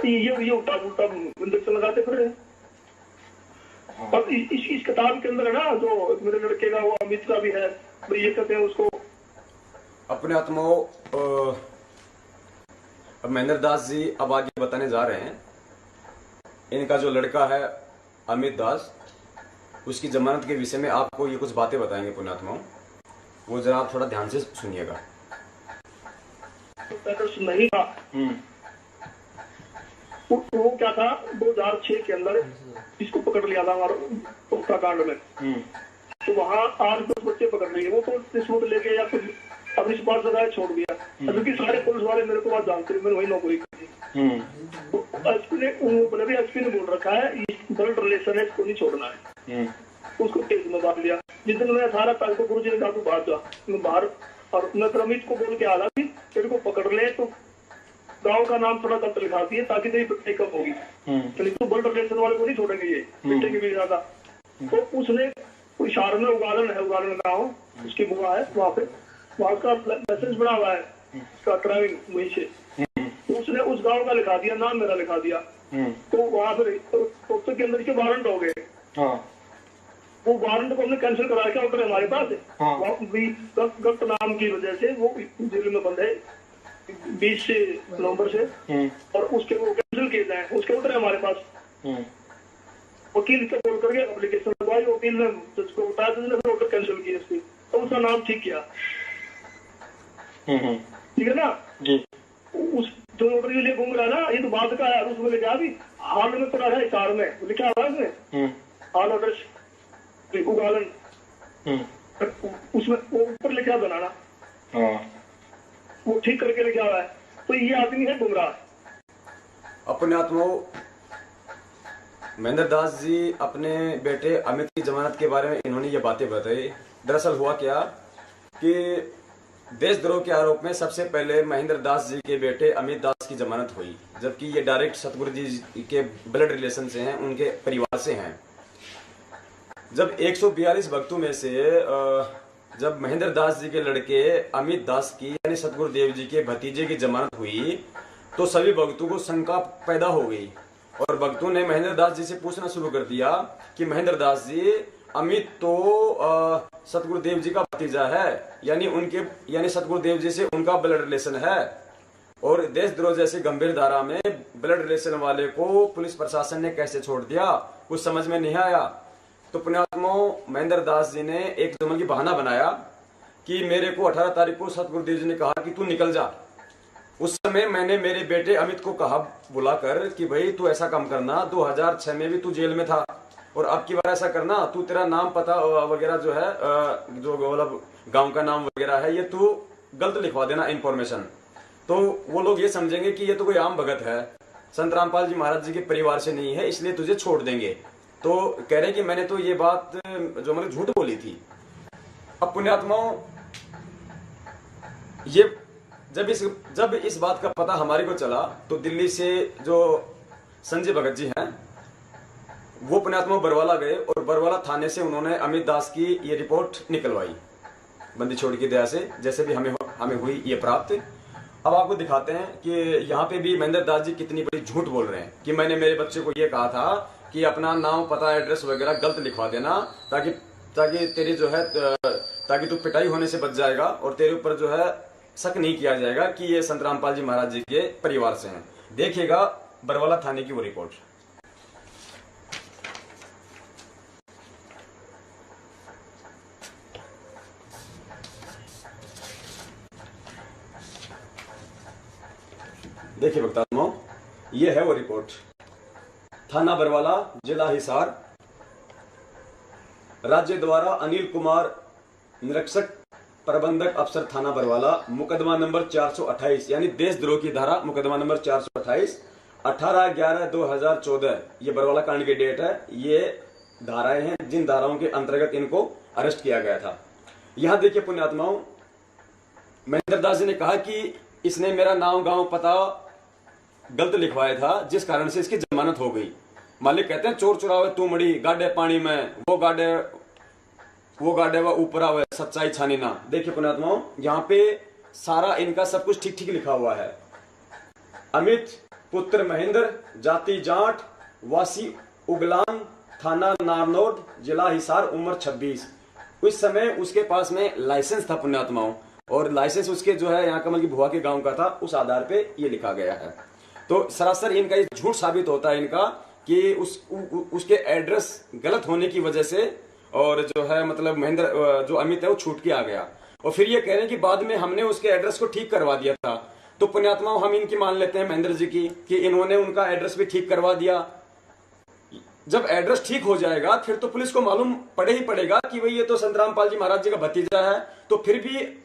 ये उल्टा उल्टा इंजेक्शन लगाते फिर रहे। और इस किताब के अंदर है ना, जो मेरे लड़के का वो अमित का भी है, ये कहते हैं उसको अपने आत्माओं। अब महेंद्र दास जी अब आगे बताने जा रहे हैं, इनका जो लड़का है अमित दास, उसकी जमानत के विषय में आपको ये कुछ बातें बताएंगे पुण्यात्माओं, वो जरा आप थोड़ा ध्यान से सुनिएगा। नहीं था वो क्या था, 2006 के अंदर इसको पकड़ लिया था हमारा उत्तराखंड में, तो वहाँ 8-10 बच्चे पकड़ लिए, वो तो रिश्वत लेके या कुछ अपनी सिफारिश लगाया छोड़ दिया, क्योंकि सारे पुलिस वाले मेरे को बात जानते थे, मैंने वही नौकरी की। तो एसपी ने बोल रखा है ब्लड रिलेशन है, इसको नहीं छोड़ना है, उसको केस में बांध लिया। जिस दिन मैं 18 तारीख को गुरु जी ने कहा तू बाहर जा, मैं बाहर, और मैं अमित को बोल के आ रहा थी तेरे को पकड़ ले तो गांव का नाम थोड़ा गलत लिखा दिए ताकि तेरी पिटाई कम होगी, तो ब्लड रिलेशन वाले को नहीं छोड़ेंगे, ये पिटाई भी ज्यादा। तो उसने इशारे में उगालन है, उगालन गाँव उसकी बुआ है, वहाँ का मैसेज बना हुआ है उसका ड्राइविंग वहीं से, उसने उस गांव का लिखा दिया, नाम मेरा लिखा दिया, तो वहाँ पर के अंदर के वारंट हो गए। वो वारंट को हमने कैंसिल करा के ऑर्डर हमारे पास है। हाँ। वो भी गलत नाम की वजह से वो जेल में बंद है 20 नवंबर से, और उसके वो कैंसिल किए जाए, उसके ऑर्डर है हमारे पास। वकील से बोल करके एप्लीकेशन लगवाई, वकील ने जिसको बताया तो ऑर्डर कैंसिल किया इसकी, तो उसका नाम ठीक किया। ठीक है ना जी। उस जो ऑर्डर के लिए घूम रहा है ना, ये तो बाद का है, उसमें लिखा भी हाल में पड़ा है, इशार में लिखा हुआ है इसमें हाल ऑर्डर उगालन, उसमें वो ऊपर लिखा बनाना, वो ठीक करके लिखा हुआ है। तो ये आदमी है गुमराह। अपने आत्माओं महेंद्र दास जी अपने बेटे अमित की जमानत के बारे में इन्होंने ये बातें बताई। दरअसल हुआ क्या कि देशद्रोह के आरोप में सबसे पहले महेंद्र दास जी के बेटे अमित दास की जमानत हुई, जबकि ये डायरेक्ट सतगुरु जी के ब्लड रिलेशन से हैं, उनके परिवार से हैं। जब 142 भक्तों में से जब महेंद्र दास जी के लड़के अमित दास की यानी सतगुरु देव जी के भतीजे की जमानत हुई तो सभी भक्तों को शंका पैदा हो गई और भक्तों ने महेंद्र दास जी से पूछना शुरू कर दिया कि महेंद्र दास जी, अमित तो सतगुरु देव जी का भतीजा है, यानी सतगुरु देव जी से उनका ब्लड रिलेशन है, और देशद्रोह जैसी गंभीर धारा में ब्लड रिलेशन वाले को पुलिस प्रशासन ने कैसे छोड़ दिया, कुछ समझ में नहीं आया। तो पुण्यात्माओं महेंद्र दास जी ने एक जुम्मन की बहाना बनाया कि मेरे को 18 तारीख को सतगुरु देव जी ने कहा कि तू निकल जा। उस समय मैंने मेरे बेटे अमित को कहा बुलाकर कि भाई तू ऐसा काम करना, 2006 में भी तू जेल में था और अब की बार ऐसा करना, तू तेरा नाम पता वगैरह जो है जो मतलब गांव का नाम वगैरह है ये तू गलत लिखवा देना इन्फॉर्मेशन, तो वो लोग ये समझेंगे कि ये तो कोई आम भगत है, संत रामपाल जी महाराज जी के परिवार से नहीं है, इसलिए तुझे छोड़ देंगे। तो कह रहे कि मैंने तो ये बात जो मैंने झूठ बोली थी। अब पुण्यात्माओं ये जब इस बात का पता हमारे को चला तो दिल्ली से जो संजय भगत जी हैं वो पुण्यात्माओं बरवाला गए और बरवाला थाने से उन्होंने अमित दास की ये रिपोर्ट निकलवाई बंदी छोड़ की दया से, जैसे भी हमें हुई ये प्राप्त। अब आपको दिखाते हैं कि यहाँ पे भी महेंद्र दास जी कितनी बड़ी झूठ बोल रहे हैं कि मैंने मेरे बच्चे को ये कहा था कि अपना नाम पता एड्रेस वगैरह गलत लिखवा देना ताकि तेरी जो है ताकि तू पिटाई होने से बच जाएगा और तेरे ऊपर जो है शक नहीं किया जाएगा कि ये संत रामपाल जी महाराज जी के परिवार से हैं। देखिएगा बरवाला थाने की वो रिपोर्ट। देखिए भक्तात्माओं, ये है वो रिपोर्ट। थाना बरवाला, जिला हिसार, राज्य द्वारा अनिल कुमार, निरीक्षक प्रबंधक अफसर थाना बरवाला, मुकदमा नंबर 428 यानी देशद्रोह की धारा मुकदमा नंबर 428, 18/11/2014 ये बरवाला कांड की डेट है। ये धाराएं हैं जिन धाराओं के अंतर्गत इनको अरेस्ट किया गया था। यहां देखिए पुण्यात्माओं, महेंद्र दास जी ने कहा कि इसने मेरा नाम गांव पता गलत लिखवाया था जिस कारण से इसकी जमानत हो गई। मालिक कहते हैं चोर चुरावे तू मड़ी, गाडे पानी में, वो गाडे व ऊपर आवे, सच्चाई छानी ना। देखिए पुण्यात्माओं, यहाँ पे सारा इनका सब कुछ ठीक ठीक लिखा हुआ है। अमित पुत्र महेंद्र, जाति जाट, वासी उगलान, थाना नारनौड, जिला हिसार, उम्र 26। उस समय उसके पास में लाइसेंस था पुण्यात्माओं, और लाइसेंस उसके जो है यहाँ कमल की भुआ के गांव का था, उस आधार पे ये लिखा गया है। तो सरासर इनका ये झूठ साबित होता है इनका कि उसके एड्रेस गलत होने की वजह से और जो है मतलब महेंद्र जो अमित है वो छूट के आ गया, और फिर ये कह रहे हैं कि बाद में हमने उसके एड्रेस को ठीक करवा दिया था। तो पुण्यात्माओं हम इनकी मान लेते हैं महेंद्र जी की कि इन्होंने उनका एड्रेस भी ठीक करवा दिया। जब एड्रेस ठीक हो जाएगा फिर तो पुलिस को मालूम पड़े ही पड़ेगा कि भाई ये तो संत रामपाल जी महाराज जी का भतीजा है, तो फिर भी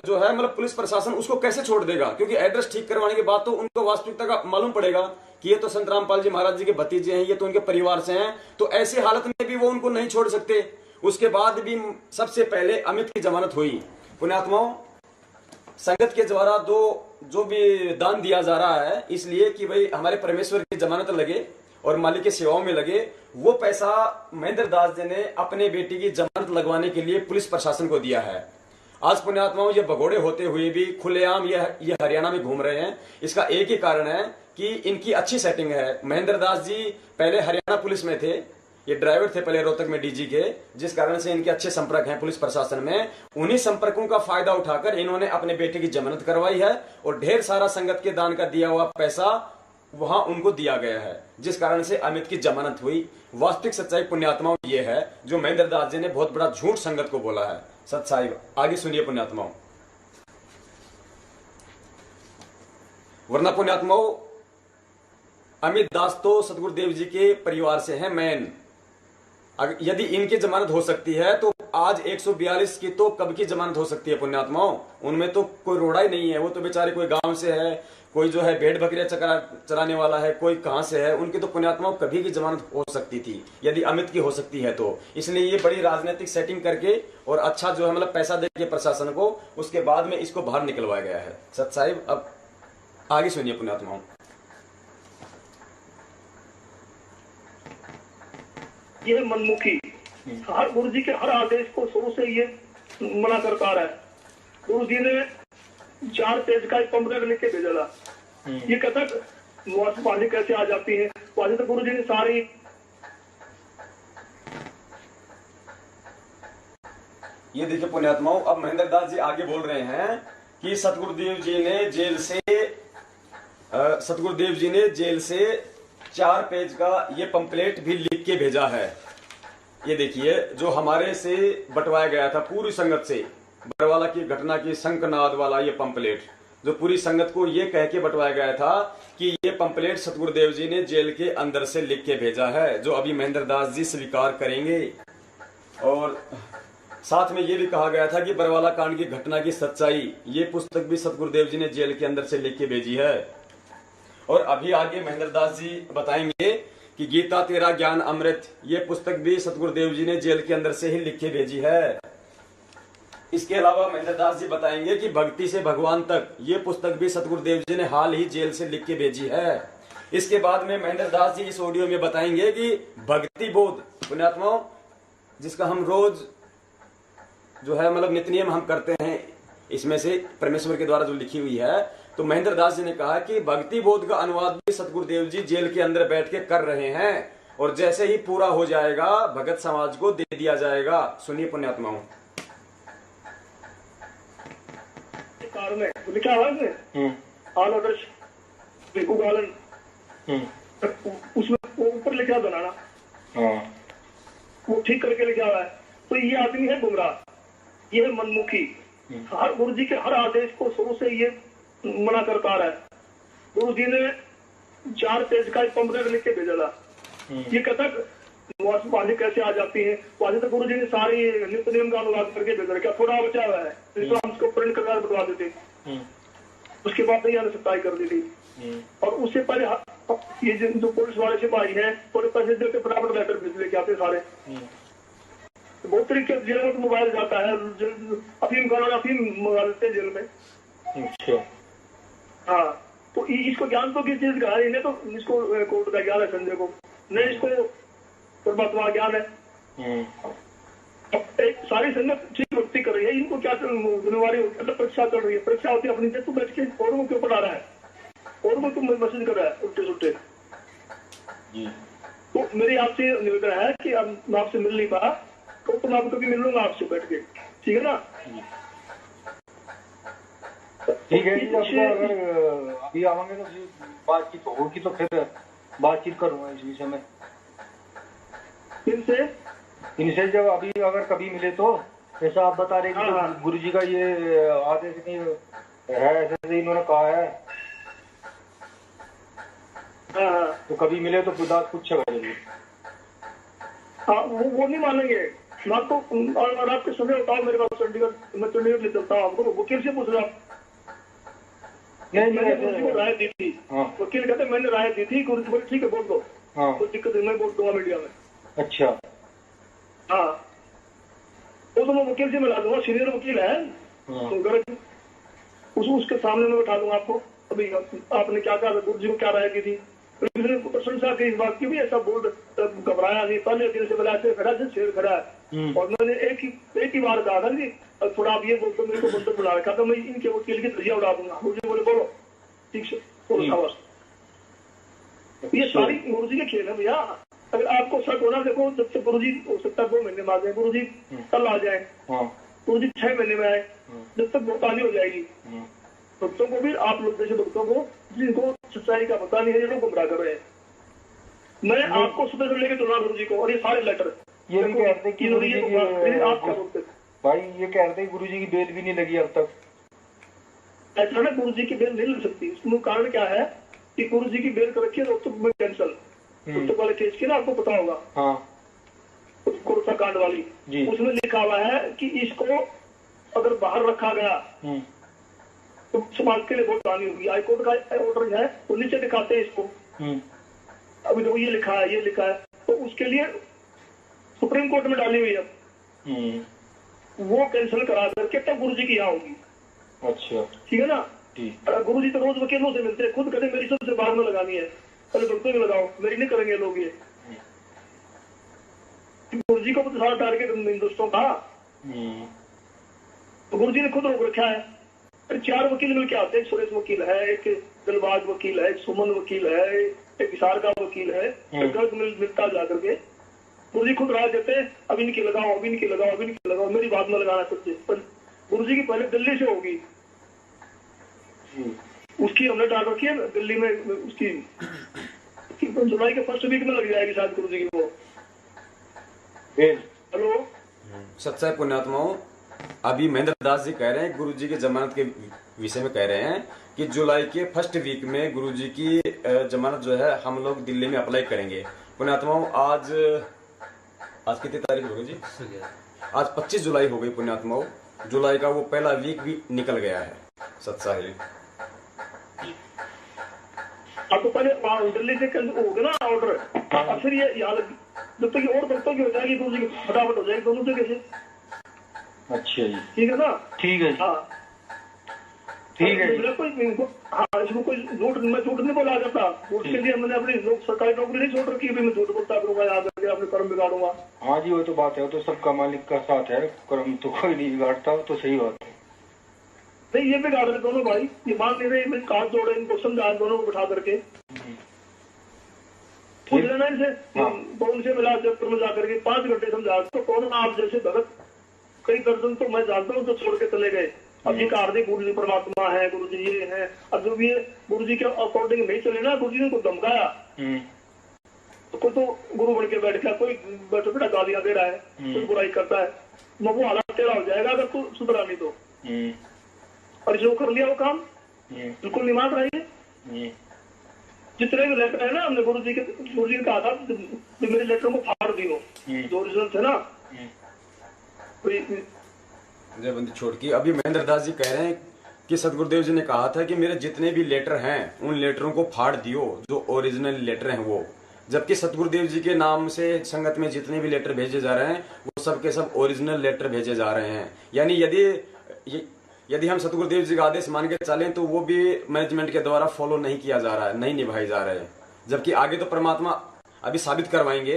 जो है मतलब पुलिस प्रशासन उसको कैसे छोड़ देगा, क्योंकि एड्रेस ठीक करवाने के बाद तो उनको वास्तविकता का मालूम पड़ेगा कि ये तो संत रामपाल जी महाराज जी के भतीजे हैं, ये तो उनके परिवार से हैं, तो ऐसी हालत में भी वो उनको नहीं छोड़ सकते। उसके बाद भी सबसे पहले अमित की जमानत हुई। पुण्यात्माओं, संगत के द्वारा जो भी दान दिया जा रहा है इसलिए कि भाई हमारे परमेश्वर की जमानत लगे और मालिक की सेवाओं में लगे, वो पैसा महेंद्र दास जी ने अपने बेटी की जमानत लगवाने के लिए पुलिस प्रशासन को दिया है। आज पुण्यात्माओं ये भगोड़े होते हुए भी खुलेआम ये हरियाणा में घूम रहे हैं। इसका एक ही कारण है कि इनकी अच्छी सेटिंग है। महेंद्र दास जी पहले हरियाणा पुलिस में थे, ये ड्राइवर थे पहले रोहतक में डीजी के, जिस कारण से इनके अच्छे संपर्क हैं पुलिस प्रशासन में। उन्हीं संपर्कों का फायदा उठाकर इन्होंने अपने बेटे की जमानत करवाई है और ढेर सारा संगत के दान का दिया हुआ पैसा वहां उनको दिया गया है, जिस कारण से अमित की जमानत हुई। वास्तविक सच्चाई पुण्यात्माओं ये है जो महेंद्र दास जी ने बहुत बड़ा झूठ संगत को बोला है। सच्चाई आगे सुनिए पुण्यात्माओं। वरना पुण्यात्माओं, अमित दास तो सतगुरुदेव जी के परिवार से हैं मेन। यदि इनकी जमानत हो सकती है तो आज 142 की तो कब की जमानत हो सकती है पुण्यात्माओं। उनमें तो कोई रोड़ा ही नहीं है, वो तो बेचारे कोई गांव से है, कोई जो है भेड़ बकरियां चराने वाला है, कोई कहां से है। उनकी तो पुण्यात्माओं कभी की जमानत हो सकती थी यदि अमित की हो सकती है तो। इसलिए ये बड़ी राजनीतिक सेटिंग करके और अच्छा जो है मतलब पैसा दे के प्रशासन को, उसके बाद में इसको बाहर निकलवाया गया है। सत साहिब अब आगे सुनिए पुण्यात्माओं। यह मनमुखी हर गुरु जी के हर आदेश को शुरू से ये मना करता रहा है। गुरु जी ने 4 पेज का पंपलेट लिख के भेजा था। ये कहता वादी कैसे आ जाती है, वादी तो गुरु जी ने सारी ये देखिए पुण्यात्माओं, अब महेंद्र दास जी आगे बोल रहे हैं कि सतगुरुदेव जी ने जेल से 4 पेज का ये पंपलेट भी लिख के भेजा है। ये देखिए जो हमारे से बंटवाया गया था पूरी संगत से, बरवाला की घटना की शंखनाद वाला ये पंपलेट, जो पूरी संगत को ये कह के बंटवाया गया था कि ये पंपलेट सतगुरुदेव जी ने जेल के अंदर से लिख के भेजा है, जो अभी महेंद्र दास जी स्वीकार करेंगे। और साथ में ये भी कहा गया था कि बरवाला कांड की घटना की सच्चाई, ये पुस्तक भी सतगुरुदेव जी ने जेल के अंदर से लिख के भेजी है। और अभी आगे महेंद्र दास जी बताएंगे कि गीता तेरा ज्ञान अमृत, ये पुस्तक भी सतगुरुदेव जी ने जेल के अंदर से ही लिख के भेजी है। इसके अलावा महेंद्र दास जी बताएंगे कि भक्ति से भगवान तक, ये पुस्तक भी सतगुरुदेव जी ने हाल ही जेल से लिख के भेजी है। इसके बाद में महेंद्र दास जी इस ऑडियो में बताएंगे कि भक्ति बोध पुण्यात्माओं, जिसका हम रोज जो है मतलब नित्य नियम हम करते हैं, इसमें से परमेश्वर के द्वारा जो लिखी हुई है, तो महेंद्र दास जी ने कहा कि भक्ति बोध का अनुवाद भी सतगुरुदेव जी जेल के अंदर बैठ के कर रहे हैं और जैसे ही पूरा हो जाएगा भगत समाज को दे दिया जाएगा। सुनिए पुण्यात्माओं। कार में लिखा हुआ है आल आदर्श गालन, उसमें ऊपर लिखा बनाना, वो ठीक करके लिखा हुआ है। तो ये आदमी है गुमराह, ये है मनमुखी, हर गुरु जी के हर आदेश को शुरू से ये मना करता रहा है। गुरु जी ने 4 पेज का पंपलेट लिख के भेजा था। ये कहता वादी कैसे आ जाती है, वादी तो गुरु जी ने सारी नित्य नियम का अनुवाद करके भेजा, क्या थोड़ा बचा हुआ है, इसको हम उसको प्रिंट करके बटवा देते, उसके बाद नहीं सत्ताई कर दी थी। और उससे पहले ये जो पुलिस वाले सिपाही है थोड़े पैसे देते फटाफट लेटर भेज लेके आते सारे। बहुत तरीके से जेल में मोबाइल जाता है, अफीम खाना अफीम मंगा लेते जेल में। अच्छा हाँ, तो इसको ज्ञान तो किस चीज का है, इन्हें तो इसको कोर्ट का ज्ञान है, संजय को नहीं, इसको परमात्मा ज्ञान है। अब एक सारी संगत ठीक भक्ति कर रही है, इनको क्या जिम्मेवारी परीक्षा चल रही है, परीक्षा होती है अपनी तू बैठ के और क्यों पढ़ा रहा है और वो तुम मैसेज कर रहा है उल्टे सुट्टे। तो मेरी आपसे निवेदन है कि अब मैं आपसे मिल नहीं पा तो तुम आपको कभी मिल लूंगा आपसे बैठ के, ठीक है ना? ठीक है जी, अगर अभी आवांगे तो बातचीत होगी तो फिर बातचीत करूंगा इस विषय में इनसे जब अभी अगर कभी मिले तो। ऐसा आप बता रहे कि तो गुरु जी का ये आदेश नहीं है, ऐसे इन्होंने कहा है, तो कभी मिले तो बात पूछेगा जरूर। हाँ, वो नहीं मानेंगे ना तो। और आपके समय बताओ मेरे पास चंडीगढ़, मैं चंडीगढ़ ले चलता हूँ आपको, वकील से पूछ रहा आप। मैंने गुरु जी को राय दी थी, वकील कहते मैंने राय दी थी, गुरु जी बोले ठीक है बोल दो, कोई दिक्कत नहीं, मैं बोल दूंगा मीडिया में। अच्छा हाँ, तो मैं वकील से मिला दूंगा, सीनियर वकील है, तो उसके सामने मैं बैठा दूंगा आपको। अभी आपने क्या कहा, गुरु जी को क्या राय दी थी, प्रशंसा की इस बात की भी, ऐसा बोल घबराया नहीं, पहले दिन से बोला खड़ा से शेर खड़ा है। और मैंने एक ही बार कहा था कि थोड़ा आप ये बोलते मेरे को बोलते बुला रखा था, मैं इनके वकील की धज्जियां उड़ा दूंगा। मुझे बोले बोलो ठीक से, ये सारी गुरु जी के खेल है भैया, अगर आपको शक होना, देखो जब तक गुरु जी हो सकता है 2 महीने में आ जाए, गुरु जी कल आ जाए, गुरु जी 6 महीने में आए, जब तक भुगतानी हो जाएगी। भक्तों को भी, आप लोग जैसे भक्तों को जिनको सच्चाई का पता नहीं है, ये लोग गुमराह कर रहे हैं। मैं आपको सुबह से लेके चुना गुरु जी को, और ये सारे लेटर ये भी कहते कि गुरु जी की आपका भाई ये कहते हैं गुरु जी की बेल भी नहीं लगी अब तक। ऐसा ना, गुरु जी की बेल नहीं लग सकती। इसमें कारण क्या है कि गुरु जी की बेल कर रखी है रोहतक में कैंसल, रोहतक वाले केस की ना, आपको पता होगा, कोरसा कांड वाली, उसमें लिखा हुआ है कि इसको अगर बाहर रखा गया तो समाज के लिए बहुत हानि होगी। हाईकोर्ट का ऑर्डर है, वो नीचे दिखाते हैं इसको, अभी तो ये लिखा है, ये लिखा है, तो उसके लिए सुप्रीम कोर्ट में डाली हुई है, वो कैंसिल करा करके तब गुरु जी की यहाँ होगी। अच्छा, ठीक है ना। गुरु जी तो रोज वकीलों से मिलते हैं, खुद कहते मेरी सबसे बाद में लगानी है, पहले भक्तों में लगाओ, मेरी नहीं करेंगे लोग ये। गुरु जी को तो सारा टारगेट हिंदुस्तान का, तो गुरु जी ने खुद रोक रखा है। 4 वकील मिलकर आते हैं, एक सुरेश वकील है, एक दिलबाग वकील है, एक सुमन वकील है, एक विशार का वकील है, मिलता जाकर के गुरु जी खुद राय देते हैं, अब इनकी लगाओ, अब इनकी लगाओ, अब इनकी लगाओ, मेरी बात में लगाना सबसे। पर गुरु जी की पहले दिल्ली से होगी, उसकी हमने डाल रखी है दिल्ली में, उसकी जुलाई के फर्स्ट वीक में लग जाएगी शायद गुरु जी की वो। हेलो, सच्चाई पुण्यात्माओं, अभी महेंद्र दास जी कह रहे हैं गुरु जी की जमानत के विषय में कह रहे हैं कि जुलाई के फर्स्ट वीक में गुरु जी की जमानत जो है हम लोग दिल्ली में अप्लाई करेंगे। पुण्यात्माओं, आज कितनी तारीख हो गई जी? आज 25 जुलाई हो गई पुण्यात्माओं। जुलाई का वो पहला वीक भी निकल गया है। सच्चाई आपको पहले दिल्ली से हो गया ना ऑर्डर, और फिर ये यहाँ जब तक और भक्तों की हो जाएगी, गुरु जी की फटाफट हो जाएगी दोनों जगह से। अच्छा जी, ठीक है ना। ठीक है, हाँ ठीक है। हाँ, इसको कोई झूठ, मैं झूठ नहीं बोला करता, झूठ के लिए मैंने अपनी सरकारी नौकरी नहीं छोड़ रखी, मैं झूठ बोलता करूंगा, याद करके अपने कर्म बिगाड़ूंगा। हाँ जी, वो तो बात है, वो तो सबका मालिक का साथ है, कर्म तो कोई नहीं बिगाड़ता, तो सही बात है। नहीं, ये बिगाड़ रहे दोनों भाई, ये मान नहीं रहे, मैं हाथ जोड़े, इनको समझा दोनों को बिठा करके पूछ लेना इनसे। तो उनसे मिला जब में जाकर के 5 घंटे समझा, तो कौन आप जैसे भगत कई दर्जन तो मैं जानता हूँ, तो छोड़ के चले गए। अब ये कार्तिक गुरु जी परमात्मा है, गुरु जी ये है, अब जब ये गुरु जी के अकॉर्डिंग नहीं चले ना, गुरु जी ने को धमकाया, तो कोई तो गुरु बन के बैठ गया, कोई बैठे बैठा गालियां दे रहा है, कोई बुराई करता है, वो हालात तेरा हो जाएगा अगर तू सुधरा नहीं तो। और जो कर लिया वो काम बिल्कुल नहीं मान रही है। जितने भी लेटर है ना, हमने गुरु जी ने कहा था कि मेरे लेटर को फाड़ दियो, जो ओरिजिनल थे ना। जय बंदी छोड़ की, अभी महेंद्र दास जी कह रहे हैं कि सतगुरुदेव जी ने कहा था कि मेरे जितने भी लेटर हैं उन लेटरों को फाड़ दियो, जो ओरिजिनल लेटर हैं वो। जबकि सतगुरुदेव जी के नाम से संगत में जितने भी लेटर भेजे जा रहे हैं वो सब के सब ओरिजिनल लेटर भेजे जा रहे हैं। यानी यदि हम सतगुरुदेव जी का आदेश मान के चलें तो वो भी मैनेजमेंट के द्वारा फॉलो नहीं किया जा रहा है, नहीं निभाए जा रहे हैं। जबकि आगे तो परमात्मा अभी साबित करवाएंगे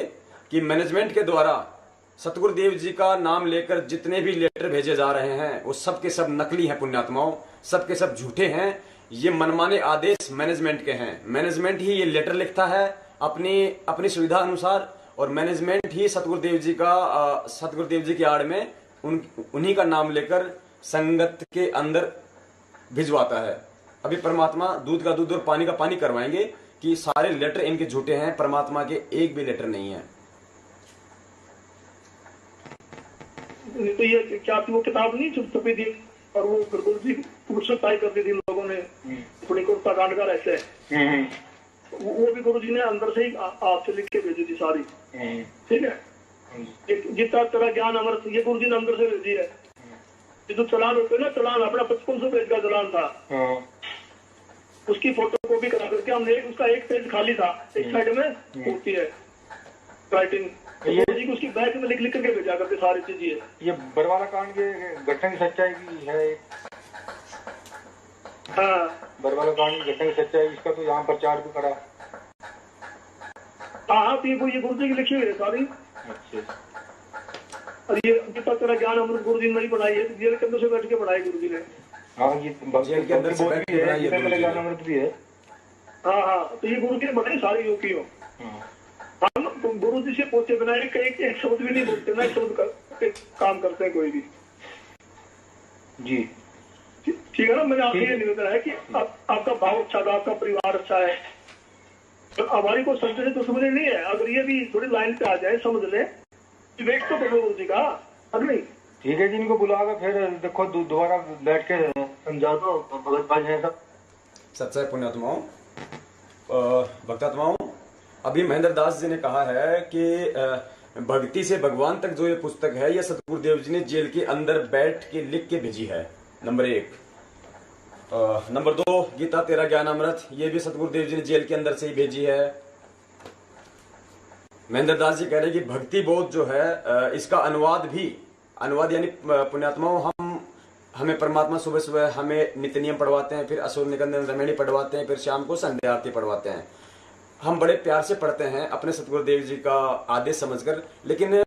कि मैनेजमेंट के द्वारा सतगुरुदेव जी का नाम लेकर जितने भी लेटर भेजे जा रहे हैं वो सब के सब नकली हैं पुण्यात्माओं, सब के सब झूठे हैं। ये मनमाने आदेश मैनेजमेंट के हैं। मैनेजमेंट ही ये लेटर लिखता है अपनी सुविधा अनुसार, और मैनेजमेंट ही सतगुरुदेव जी की आड़ में उन्हीं का नाम लेकर संगत के अंदर भिजवाता है। अभी परमात्मा दूध का दूध और पानी का पानी करवाएंगे कि सारे लेटर इनके झूठे हैं, परमात्मा के एक भी लेटर नहीं है। तो ये क्या वो किताब नहीं छपी थी, और वो गुरु जी सत्ताई कर दी थी लोगों ने, थोड़ी कोरसा कांड का रहते हैं, वो भी गुरु जी ने अंदर से ही आपसे लिख के भेजी थी सारी। ठीक है, जितना तेरा ज्ञान अमृत, ये गुरु जी ने अंदर से भेजी है। जो चलान होते ना, चलान अपना 5500 पेज का चलान था, उसकी फोटो कॉपी करा करके हमने उसका एक पेज खाली था, एक साइड में होती है राइटिंग, जी उसकी बैग में लिख करके भेजा करके सारी चीजें। ये बरवाला कांड के घटना की सच्चाई की है। हाँ, बरवाला कांड की घटना की सच्चाई, इसका तो यहाँ प्रचार भी करा। हाँ, तो ये गुरु जी की लिखी हुई है सारी। अच्छा, और ये जितना तेरा ज्ञान अमृत गुरु जी ने नहीं बनाई है, जेल के अंदर से बैठ के बनाई गुरु जी ने। हाँ, ये जेल के अंदर ज्ञान अमृत भी है। हाँ, तो ये गुरु जी ने बनाई सारी यूपीओ। हम गुरु गुरु जी से पूछे बिना एक शब्द भी नहीं बोलते ना, एक शब्द पे काम करते हैं कोई भी। जी ठीक है ना। मैंने आपसे ये निवेदन है कि आपका भाव अच्छा था, आपका परिवार अच्छा है, तो हमारी कोई संत से दुश्मनी नहीं है। अगर ये भी थोड़ी लाइन पे आ जाए, समझ ले, विवेक तो करो गुरु जी का, अब नहीं। ठीक है जी, इनको बुलाकर फिर देखो दोबारा बैठ के समझा दो भगत भाई हैं सब। सच्चाई पुण्यात्माओं, भक्तात्माओं, अभी महेंद्र दास जी ने कहा है कि भक्ति से भगवान तक जो ये पुस्तक है, ये सतगुरुदेव जी ने जेल के अंदर बैठ के लिख के भेजी है, नंबर 1। नंबर 2, गीता तेरा ज्ञान अमृत, ये भी सतगुरुदेव जी ने जेल के अंदर से ही भेजी है। महेंद्र दास जी कह रहे हैं कि भक्ति बोध जो है, इसका अनुवाद यानी पुण्यात्माओं, हमें परमात्मा सुबह सुबह हमें नित्य नियम पढ़वाते हैं, फिर असुर निकंदन रमणी पढ़वाते हैं, फिर शाम को संध्या आरती पढ़वाते हैं। हम बड़े प्यार से पढ़ते हैं अपने सतगुरुदेव जी का आदेश समझकर, लेकिन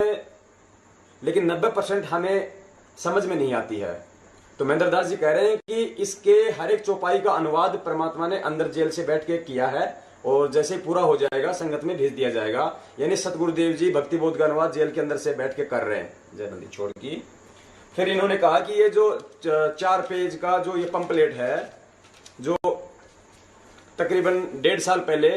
90% हमें समझ में नहीं आती है। तो महेंद्र दास जी कह रहे हैं कि इसके हर एक चौपाई का अनुवाद परमात्मा ने अंदर जेल से बैठ के किया है, और जैसे ही पूरा हो जाएगा संगत में भेज दिया जाएगा। यानी सतगुरुदेव जी भक्ति बोध का अनुवाद जेल के अंदर से बैठ के कर रहे हैं, जय बंदी छोड़ की। फिर इन्होंने कहा कि ये जो 4 पेज का जो ये पंपलेट है, जो तकरीबन 1.5 साल पहले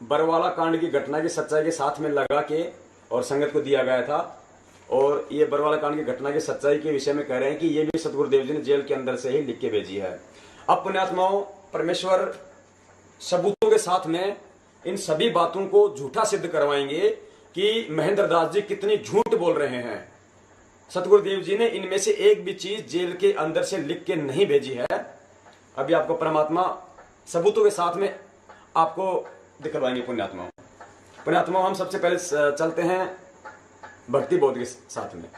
बरवाला कांड की घटना की सच्चाई के साथ में लगा के और संगत को दिया गया था, और ये बरवाला कांड की घटना की सच्चाई के विषय में कह रहे हैं कि ये भी सतगुरुदेव जी ने जेल के अंदर से ही लिख के भेजी है। अब पुण्यात्माओं, परमेश्वर सबूतों के साथ में इन सभी बातों को झूठा सिद्ध करवाएंगे कि महेंद्र दास जी कितनी झूठ बोल रहे हैं। सतगुरुदेव जी ने इनमें से एक भी चीज जेल के अंदर से लिख के नहीं भेजी है। अभी आपको परमात्मा सबूतों के साथ में आपको दिखवाएंगे। पुण्यात्माओं, हम सबसे पहले चलते हैं भक्ति बोध के साथ में।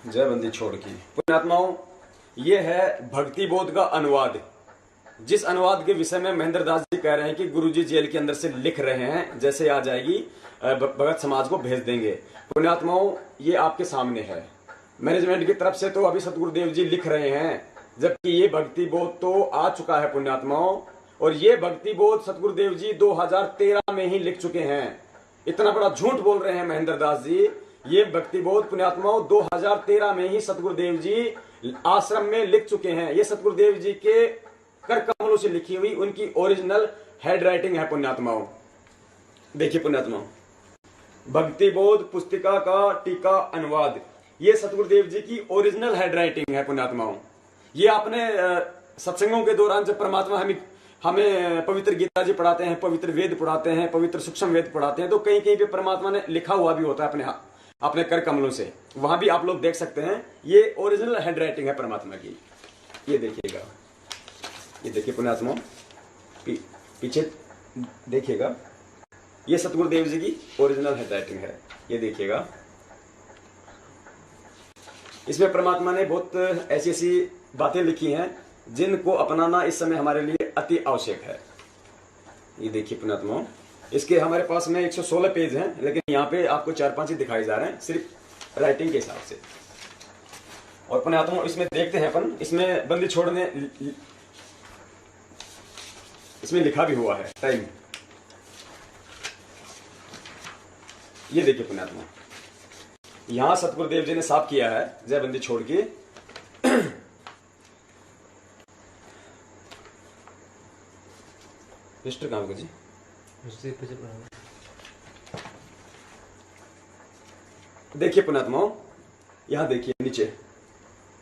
जय बंदी छोड़ की। पुण्यात्माओं, ये है भक्ति बोध का अनुवाद, जिस अनुवाद के विषय में महेंद्र दास जी कह रहे हैं कि गुरुजी जेल के अंदर से लिख रहे हैं, जैसे आ जाएगी भगत समाज को भेज देंगे। पुण्यात्माओं, ये आपके सामने है। मैनेजमेंट की तरफ से तो अभी सतगुरुदेव जी लिख रहे हैं, जबकि ये भक्ति बोध तो आ चुका है पुण्यात्माओं, और ये भक्ति बोध सतगुरुदेव जी 2013 में ही लिख चुके हैं। इतना बड़ा झूठ बोल रहे हैं महेंद्र दास जी। ये भक्ति बोध पुण्यात्माओं 2013 में ही सतगुरुदेव जी आश्रम में लिख चुके हैं। ये सतगुरुदेव जी के कर कमलों से लिखी हुई उनकी ओरिजिनल हैंड राइटिंग है पुण्यात्माओं। देखिए पुण्यात्माओं, भक्ति बोध पुस्तिका का टीका अनुवाद, ये सतगुरुदेव जी की ओरिजिनल हैंड राइटिंग है पुण्यात्माओं। ये आपने सत्संगों के दौरान जब परमात्मा हमें पवित्र गीता जी पढ़ाते हैं, पवित्र वेद पढ़ाते हैं, पवित्र सूक्ष्म वेद पढ़ाते हैं, तो कहीं कहीं पे परमात्मा ने लिखा हुआ भी होता है अपने कर कमलों से। वहां भी आप लोग देख सकते हैं, ये ओरिजिनल हैंड राइटिंग है परमात्मा की। ये देखिएगा, ये देखिए पुण्यात्मा, पीछे देखिएगा, ये सतगुरुदेव जी की ओरिजिनल हैंड राइटिंग है। ये देखिएगा, इसमें परमात्मा ने बहुत ऐसी ऐसी बातें लिखी हैं जिनको अपनाना इस समय हमारे लिए अति आवश्यक है। ये देखिए पुण्यात्मा, इसके हमारे पास में 116 पेज हैं, लेकिन यहाँ पे आपको 4-5 ही दिखाई जा रहे हैं सिर्फ राइटिंग के हिसाब से। और पुण्यात्मा, इसमें देखते हैं अपन, इसमें बंदी छोड़ने इसमें लिखा भी हुआ है टाइम। ये देखिए पुण्यात्मा, यहां सतगुरुदेव जी ने साफ किया है, जय बंदी छोड़ के। रजिस्टर कहां होगा जी? देखिए पुण्यात्माओं, यहां देखिए नीचे,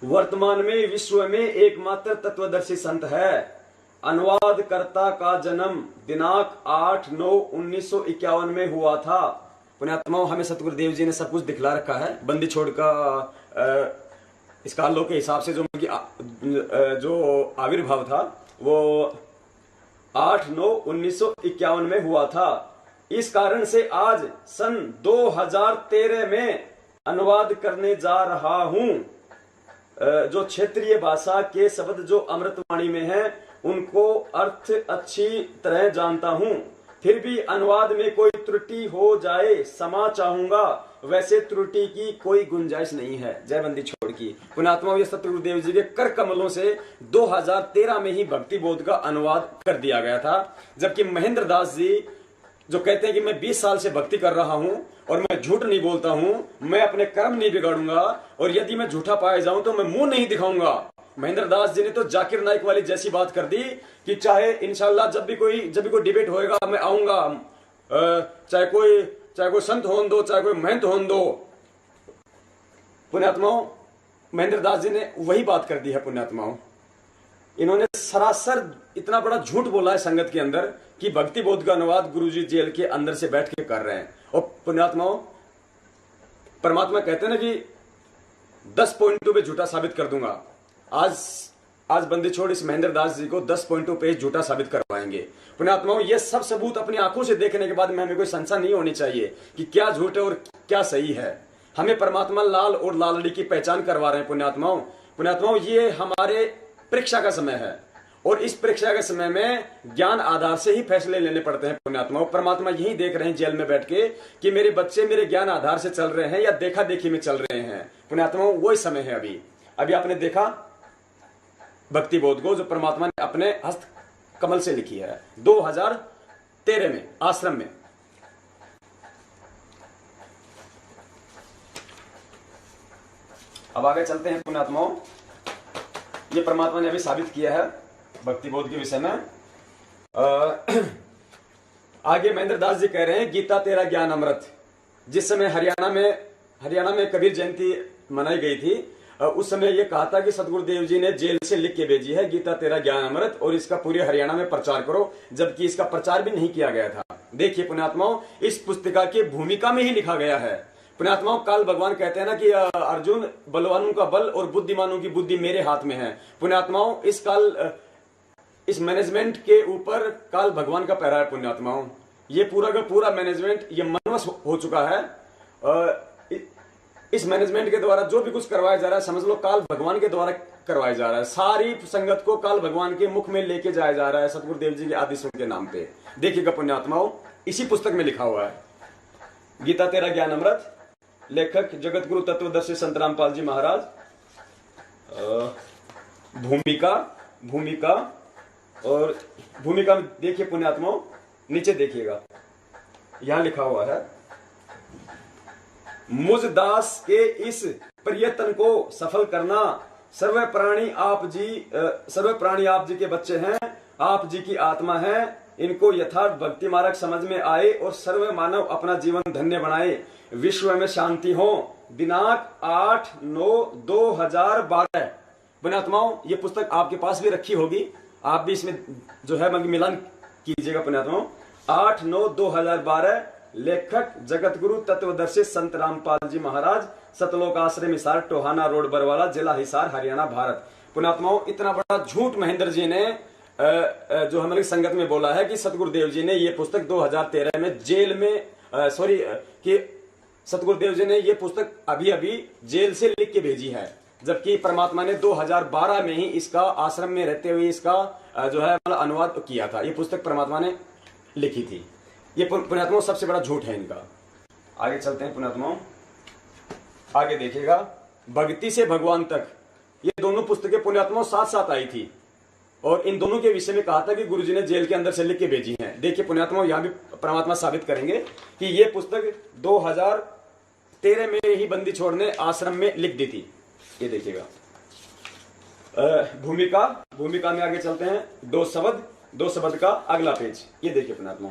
वर्तमान में विश्व में एकमात्र तत्वदर्शी संत है। अनुवादकर्ता का जन्म दिनांक 8/9/1951 में हुआ था। पुण्यात्माओं, हमें सतगुरुदेव जी ने सब कुछ दिखला रखा है। बंदी छोड़ का इस कालों के हिसाब से जो आविर्भाव था वो 8/9/1951 में हुआ था। इस कारण से आज सन 2013 में अनुवाद करने जा रहा हूं। जो क्षेत्रीय भाषा के शब्द जो अमृतवाणी में हैं, उनको अर्थ अच्छी तरह जानता हूं। फिर भी अनुवाद में कोई त्रुटि हो जाए क्षमा चाहूंगा। वैसे त्रुटि की कोई गुंजाइश नहीं है। जय बंदी छोड़ की पुण्यात्माओं, ये सतगुरुदेव जी के कर कमलों से 2013 में ही भक्ति बोध का अनुवाद कर दिया गया था। जबकि महेंद्र दास जी जो कहते हैं कि मैं 20 साल से भक्ति कर रहा हूं और मैं झूठ नहीं बोलता हूं, मैं अपने कर्म नहीं बिगाड़ूंगा और यदि मैं झूठा पाया जाऊं तो मैं मुंह नहीं दिखाऊंगा। महेंद्र दास जी ने तो जाकिर नाइक वाली जैसी बात कर दी कि चाहे इंशाल्लाह जब भी कोई डिबेट होएगा मैं आऊंगा, चाहे कोई संत होन दो, चाहे कोई महंत होन दो। पुण्यात्माओं, महेंद्र दास जी ने वही बात कर दी है। पुण्यात्माओं, इन्होंने सरासर इतना बड़ा झूठ बोला है संगत के अंदर कि भक्ति बोध का अनुवाद गुरुजी जेल के अंदर से बैठ के कर रहे हैं। और पुण्यात्माओं, परमात्मा कहते हैं ना कि 10 पॉइंटों पे झूठा साबित कर दूंगा। आज बंदी छोड़ इस महेंद्र दास जी को 10 पॉइंटों पे झूठा साबित करवाएंगे। पुण्यात्माओं, ये सब सबूत अपनी आंखों से देखने के बाद में हमें कोई संशय नहीं होनी चाहिए कि क्या झूठ है और क्या सही है। हमें परमात्मा लाल और लालड़ी की पहचान करवा रहे हैं। पुण्यात्माओं, ये हमारे परीक्षा का समय है और इस परीक्षा के समय में ज्ञान आधार से ही फैसले लेने पड़ते हैं। पुण्यात्माओं, परमात्मा यही देख रहे हैं जेल में बैठ के कि मेरे बच्चे मेरे ज्ञान आधार से चल रहे हैं या देखा देखी में चल रहे हैं। पुण्यात्माओं, वही समय है। अभी आपने देखा भक्ति बोध को जो परमात्मा ने अपने हस्त कमल से लिखी है 2013 में आश्रम में। अब आगे चलते हैं। पुण्यात्माओं, ये परमात्मा ने अभी साबित किया है भक्ति बोध के विषय में। आगे महेंद्र दास जी कह रहे हैं, गीता तेरा ज्ञान अमृत। जिस समय हरियाणा में कबीर जयंती मनाई गई थी, उस समय यह कहा था कि सतगुरुदेव जी ने जेल से लिख के भेजी है गीता तेरा ज्ञान अमृत और इसका पूरे हरियाणा में प्रचार करो, जबकि इसका प्रचार भी नहीं किया गया था। देखिए पुण्यात्माओं, इस पुस्तिका की भूमिका में ही लिखा गया है। पुण्यात्माओं, काल भगवान कहते हैं ना कि अर्जुन, बलवानों का बल और बुद्धिमानों की बुद्धि मेरे हाथ में है। पुण्यात्माओं, इस मैनेजमेंट के ऊपर काल भगवान का पहरा है। पुण्यात्माओं, ये पूरा का पूरा मैनेजमेंट ये मनवश हो चुका है। इस मैनेजमेंट के द्वारा जो भी कुछ करवाया जा रहा है, समझ लो काल भगवान के द्वारा करवाया जा रहा है। सारी संगत को काल भगवान के मुख में लेके जाया जा रहा है सतगुरुदेव जी के आदेशों के नाम पे। देखिएगा पुण्यात्माओं, इसी पुस्तक में लिखा हुआ है गीता तेरा ज्ञान अमृत। लेखक जगत गुरु तत्वदर्शी संत रामपाल जी महाराज। भूमिका में देखिए पुण्यात्माओं, नीचे देखिएगा, यहां लिखा हुआ है, मुझ दास के इस प्रयत्न को सफल करना, सर्व प्राणी आप जी के बच्चे हैं, आप जी की आत्मा है। इनको यथार्थ भक्ति मार्ग समझ में आए और सर्व मानव अपना जीवन धन्य बनाए, विश्व में शांति हो। दिनांक 8/9/2012। पुण्यात्माओं, ये पुस्तक आपके पास भी रखी होगी, आप भी इसमें जो है मिलान कीजिएगा। पुण्यात्माओं, 8/9/2012, लेखक जगत गुरु तत्वदर्शी संत रामपाल जी महाराज, सतलोक आश्रम हिसार, टोहाना रोड, बरवाला, जिला हिसार, हरियाणा, भारत। पुण्यात्माओं, इतना बड़ा झूठ महेंद्र जी ने जो हमारी संगत में बोला है कि सतगुरुदेव जी ने ये पुस्तक 2013 में जेल में कि सतगुरुदेव जी ने ये पुस्तक अभी जेल से लिख के भेजी है, जबकि परमात्मा ने 2012 में ही इसका आश्रम में रहते हुए इसका जो है अनुवाद किया था। ये पुस्तक परमात्मा ने लिखी थी। ये पुण्यात्माओं सबसे बड़ा झूठ है इनका। आगे चलते हैं पुण्यात्माओं, आगे देखिएगा, भक्ति से भगवान तक, ये दोनों पुस्तकें पुण्यात्माओं साथ साथ आई थी और इन दोनों के विषय में कहा था कि गुरुजी ने जेल के अंदर से लिख के भेजी हैं। देखिए पुण्यात्माओं, यहां भी परमात्मा साबित करेंगे कि ये पुस्तक 2013 में ही बंदी छोड़ ने आश्रम में लिख दी थी। ये देखिएगा, भूमिका में आगे चलते हैं, दो शब्द का अगला पेज, ये देखिए पुण्यात्मा,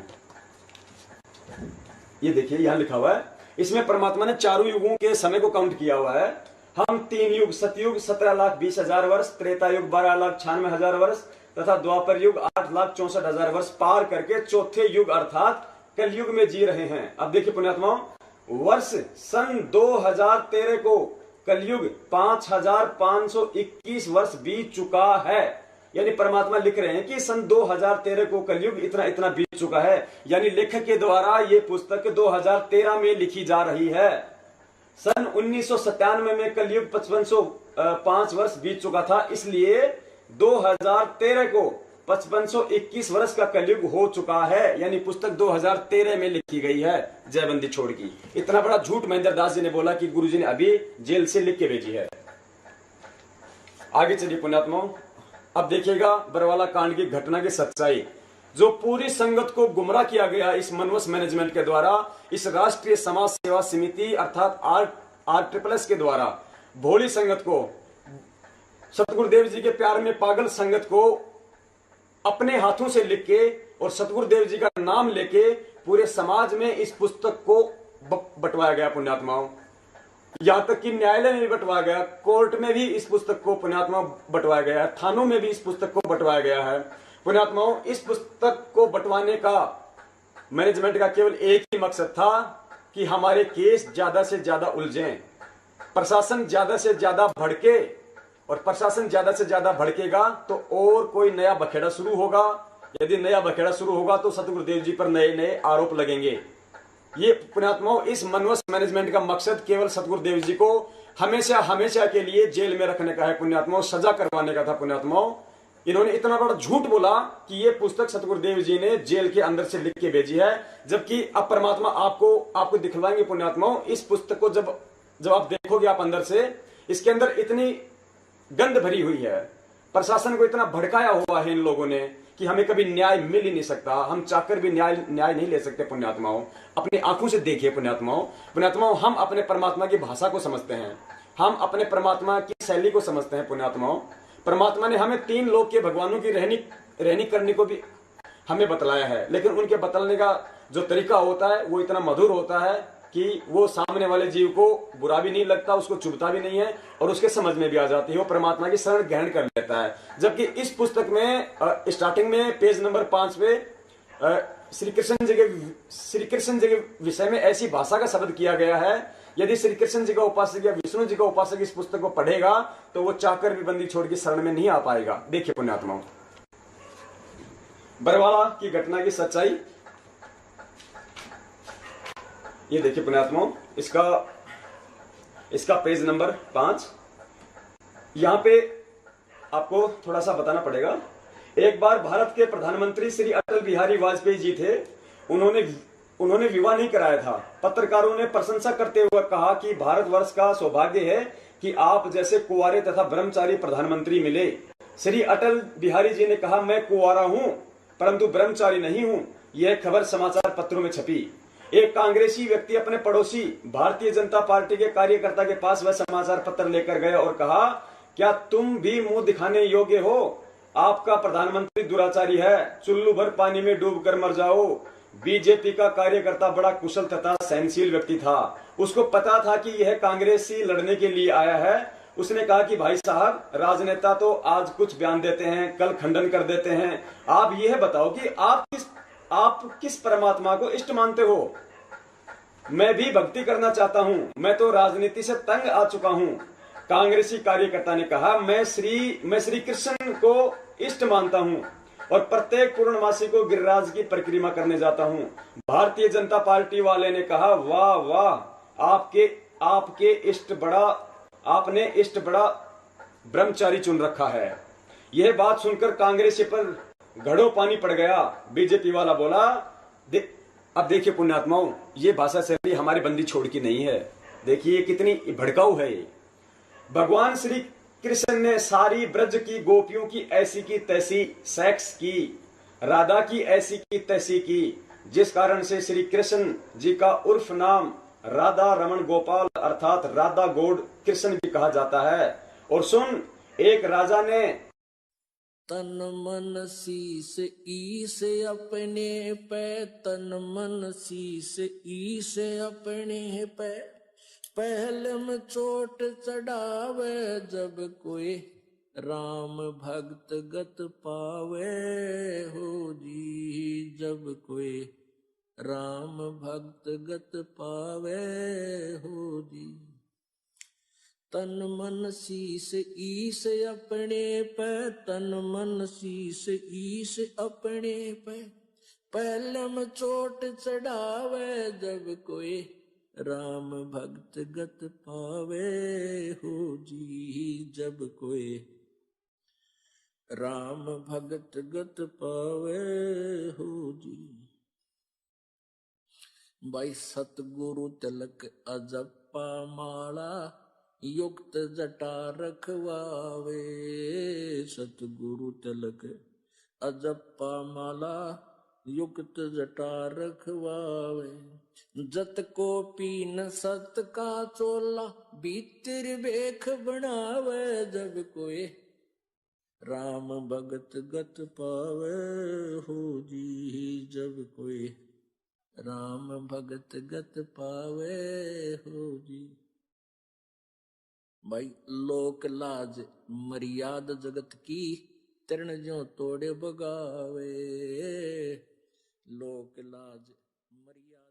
ये देखिए यहां लिखा हुआ है, इसमें परमात्मा ने चारों युगों के समय को काउंट किया हुआ है। हम 3 युग, सतयुग 17,20,000 वर्ष, त्रेता युग 12,96,000 वर्ष तथा द्वापर युग 8,64,000 वर्ष पार करके चौथे युग अर्थात कलयुग में जी रहे हैं। अब देखिए पुण्यात्माओं, वर्ष सन 2013 को कलयुग 5,521 वर्ष बीत चुका है। यानी परमात्मा लिख रहे हैं कि सन 2013 को कलयुग इतना बीत चुका है। यानी लेखक के द्वारा ये पुस्तक 2013 में लिखी जा रही है। सन 1997 में कलयुग 5505 वर्ष बीत चुका था, इसलिए 2013 को 5521 वर्ष का कलयुग हो चुका है, यानी पुस्तक 2013 में लिखी गई है जयबंदी छोड़ की। इतना बड़ा झूठ महेंद्र दास जी ने बोला कि गुरुजी ने अभी जेल से लिख के भेजी है। आगे चलिए पुण्यात्माओं, अब देखिएगा बरवाला कांड की घटना की सच्चाई। जो पूरी संगत को गुमराह किया गया इस मनवस मैनेजमेंट के द्वारा, इस राष्ट्रीय समाज सेवा समिति अर्थात RSSS के द्वारा भोली संगत को, सतगुरुदेव जी के प्यार में पागल संगत को अपने हाथों से लिख के और सतगुरुदेव जी का नाम लेके पूरे समाज में इस पुस्तक को बंटवाया गया पुण्यात्माओं। यहां तक कि न्यायालय में भी बंटवाया गया, कोर्ट में भी इस पुस्तक को पुण्यात्माओं बंटवाया गया है, थानों में भी इस पुस्तक को बंटवाया गया है पुण्यात्माओं। इस पुस्तक को बंटवाने का मैनेजमेंट का केवल एक ही मकसद था कि हमारे केस ज्यादा से ज्यादा उलझें, प्रशासन ज्यादा से ज्यादा भड़के, और प्रशासन ज्यादा से ज्यादा भड़केगा तो और कोई नया बखेड़ा शुरू होगा। यदि नया बखेड़ा शुरू होगा तो सतगुरुदेव जी पर नए नए आरोप लगेंगे। ये पुण्यात्माओं, इस मनवस मैनेजमेंट का मकसद केवल सतगुरुदेव जी को हमेशा हमेशा के लिए जेल में रखने का है पुण्यात्माओं, सजा करवाने का था पुण्यात्माओं। इन्होंने इतना बड़ा झूठ बोला कि ये पुस्तक सतगुरुदेव जी ने जेल के अंदर से लिख के भेजी है, जबकि अब परमात्मा आपको दिखलाएंगे पुण्यात्माओं। इस पुस्तक को जब आप देखोगे आप अंदर से, इसके अंदर इतनी गंध भरी हुई है, प्रशासन को इतना भड़काया हुआ है इन लोगों ने कि हमें कभी न्याय मिल ही नहीं सकता, हम चाहकर भी न्याय नहीं ले सकते पुण्यात्माओं। अपनी आंखों से देखिए पुण्यात्माओं, हम अपने परमात्मा की भाषा को समझते हैं, हम अपने परमात्मा की शैली को समझते हैं पुण्यात्माओं। परमात्मा ने हमें 3 लोक के भगवानों की रहनी करने को भी हमें बतलाया है, लेकिन उनके बतलाने का जो तरीका होता है वो इतना मधुर होता है कि वो सामने वाले जीव को बुरा भी नहीं लगता, उसको चुभता भी नहीं है और उसके समझ में भी आ जाती है, वो परमात्मा की शरण ग्रहण कर लेता है। जबकि इस पुस्तक में स्टार्टिंग में पेज नंबर 5 पे श्री कृष्ण जी के विषय में ऐसी भाषा का शब्द किया गया है, यदि श्री कृष्ण जी का उपासक या विष्णु जी का उपासक इस पुस्तक को पढ़ेगा तो वो चाहकर भी बंदी छोड़ की शरण में नहीं आ पाएगा। देखिए पुण्यात्माओं, बरवाला की घटना की सच्चाई ये देखिए पुण्यात्माओं, इसका पेज नंबर 5। यहां पे आपको थोड़ा सा बताना पड़ेगा। एक बार भारत के प्रधानमंत्री श्री अटल बिहारी वाजपेयी जी थे, उन्होंने विवाह नहीं कराया था। पत्रकारों ने प्रशंसा करते हुए कहा कि भारतवर्ष का सौभाग्य है कि आप जैसे कुंवारे तथा ब्रह्मचारी प्रधानमंत्री मिले। श्री अटल बिहारी जी ने कहा, मैं कुंवारा हूं परंतु ब्रह्मचारी नहीं हूं। यह खबर समाचार पत्रों में छपी। एक कांग्रेसी व्यक्ति अपने पड़ोसी भारतीय जनता पार्टी के कार्यकर्ता के पास वह समाचार पत्र लेकर गया और कहा, क्या तुम भी मुंह दिखाने योग्य हो? आपका प्रधानमंत्री दुराचारी है, चुल्लू भर पानी में डूब कर मर जाओ। बीजेपी का कार्यकर्ता बड़ा कुशल तथा सहनशील व्यक्ति था। उसको पता था कि यह कांग्रेसी लड़ने के लिए आया है। उसने कहा कि भाई साहब, राजनेता तो आज कुछ बयान देते हैं, कल खंडन कर देते हैं। आप यह बताओ कि आप किस परमात्मा को इष्ट मानते हो? मैं भी भक्ति करना चाहता हूं, मैं तो राजनीति से तंग आ चुका हूं। कांग्रेसी कार्यकर्ता ने कहा, मैं श्री कृष्ण को इष्ट मानता हूं और प्रत्येक पूर्णमासी को गिरिराज की परिक्रमा करने जाता हूं। भारतीय जनता पार्टी वाले ने कहा, वाह वाह, आपने इष्ट बड़ा ब्रह्मचारी चुन रखा है। यह बात सुनकर कांग्रेसी पर घड़ों पानी पड़ गया। बीजेपी वाला बोला, अब देखिए पुण्यात्माओं, ये भाषा शैली हमारी बंदी छोड़ की नहीं है। देखिए कितनी भड़काऊ है ये। भगवान श्री कृष्ण ने सारी ब्रज की गोपियों की ऐसी की तैसी सेक्स की, राधा की ऐसी की तैसी की, जिस कारण से श्री कृष्ण जी का उर्फ नाम राधा रमन गोपाल अर्थात राधा गौड़ कृष्ण भी कहा जाता है। और सुन, एक राजा ने तन मन शीस ईस अपने पे, तन मन शीस ईस अपने पे, पहले में चोट चढ़ावे जब कोई राम भक्त गत पावे हो जी, जब कोई राम भक्त गत पावे हो जी। तन मन शीस ईस अपने पे, तन मन शीस ईस अपने पे, पहले में चोट चढ़ावे जब कोई राम भक्त गत पावे हो जी, जब कोई राम भगत गत पावे हो जी। भाई सतगुरु तिलक अजप्पा माला युक्त जटा रखवावे। सतगुरु तिलक अजप्पा माला युक्त जटा रखवावे। जत को पीन सत का चोला भीतर बेख बनावे। जब कोई राम भगत गत पावे हो जी। जब कोई राम भगत गत पावे हो जी। भाई लोक लाज मर्याद जगत की तरण जो तोड़े बगावे। लोक लाज मर्यादा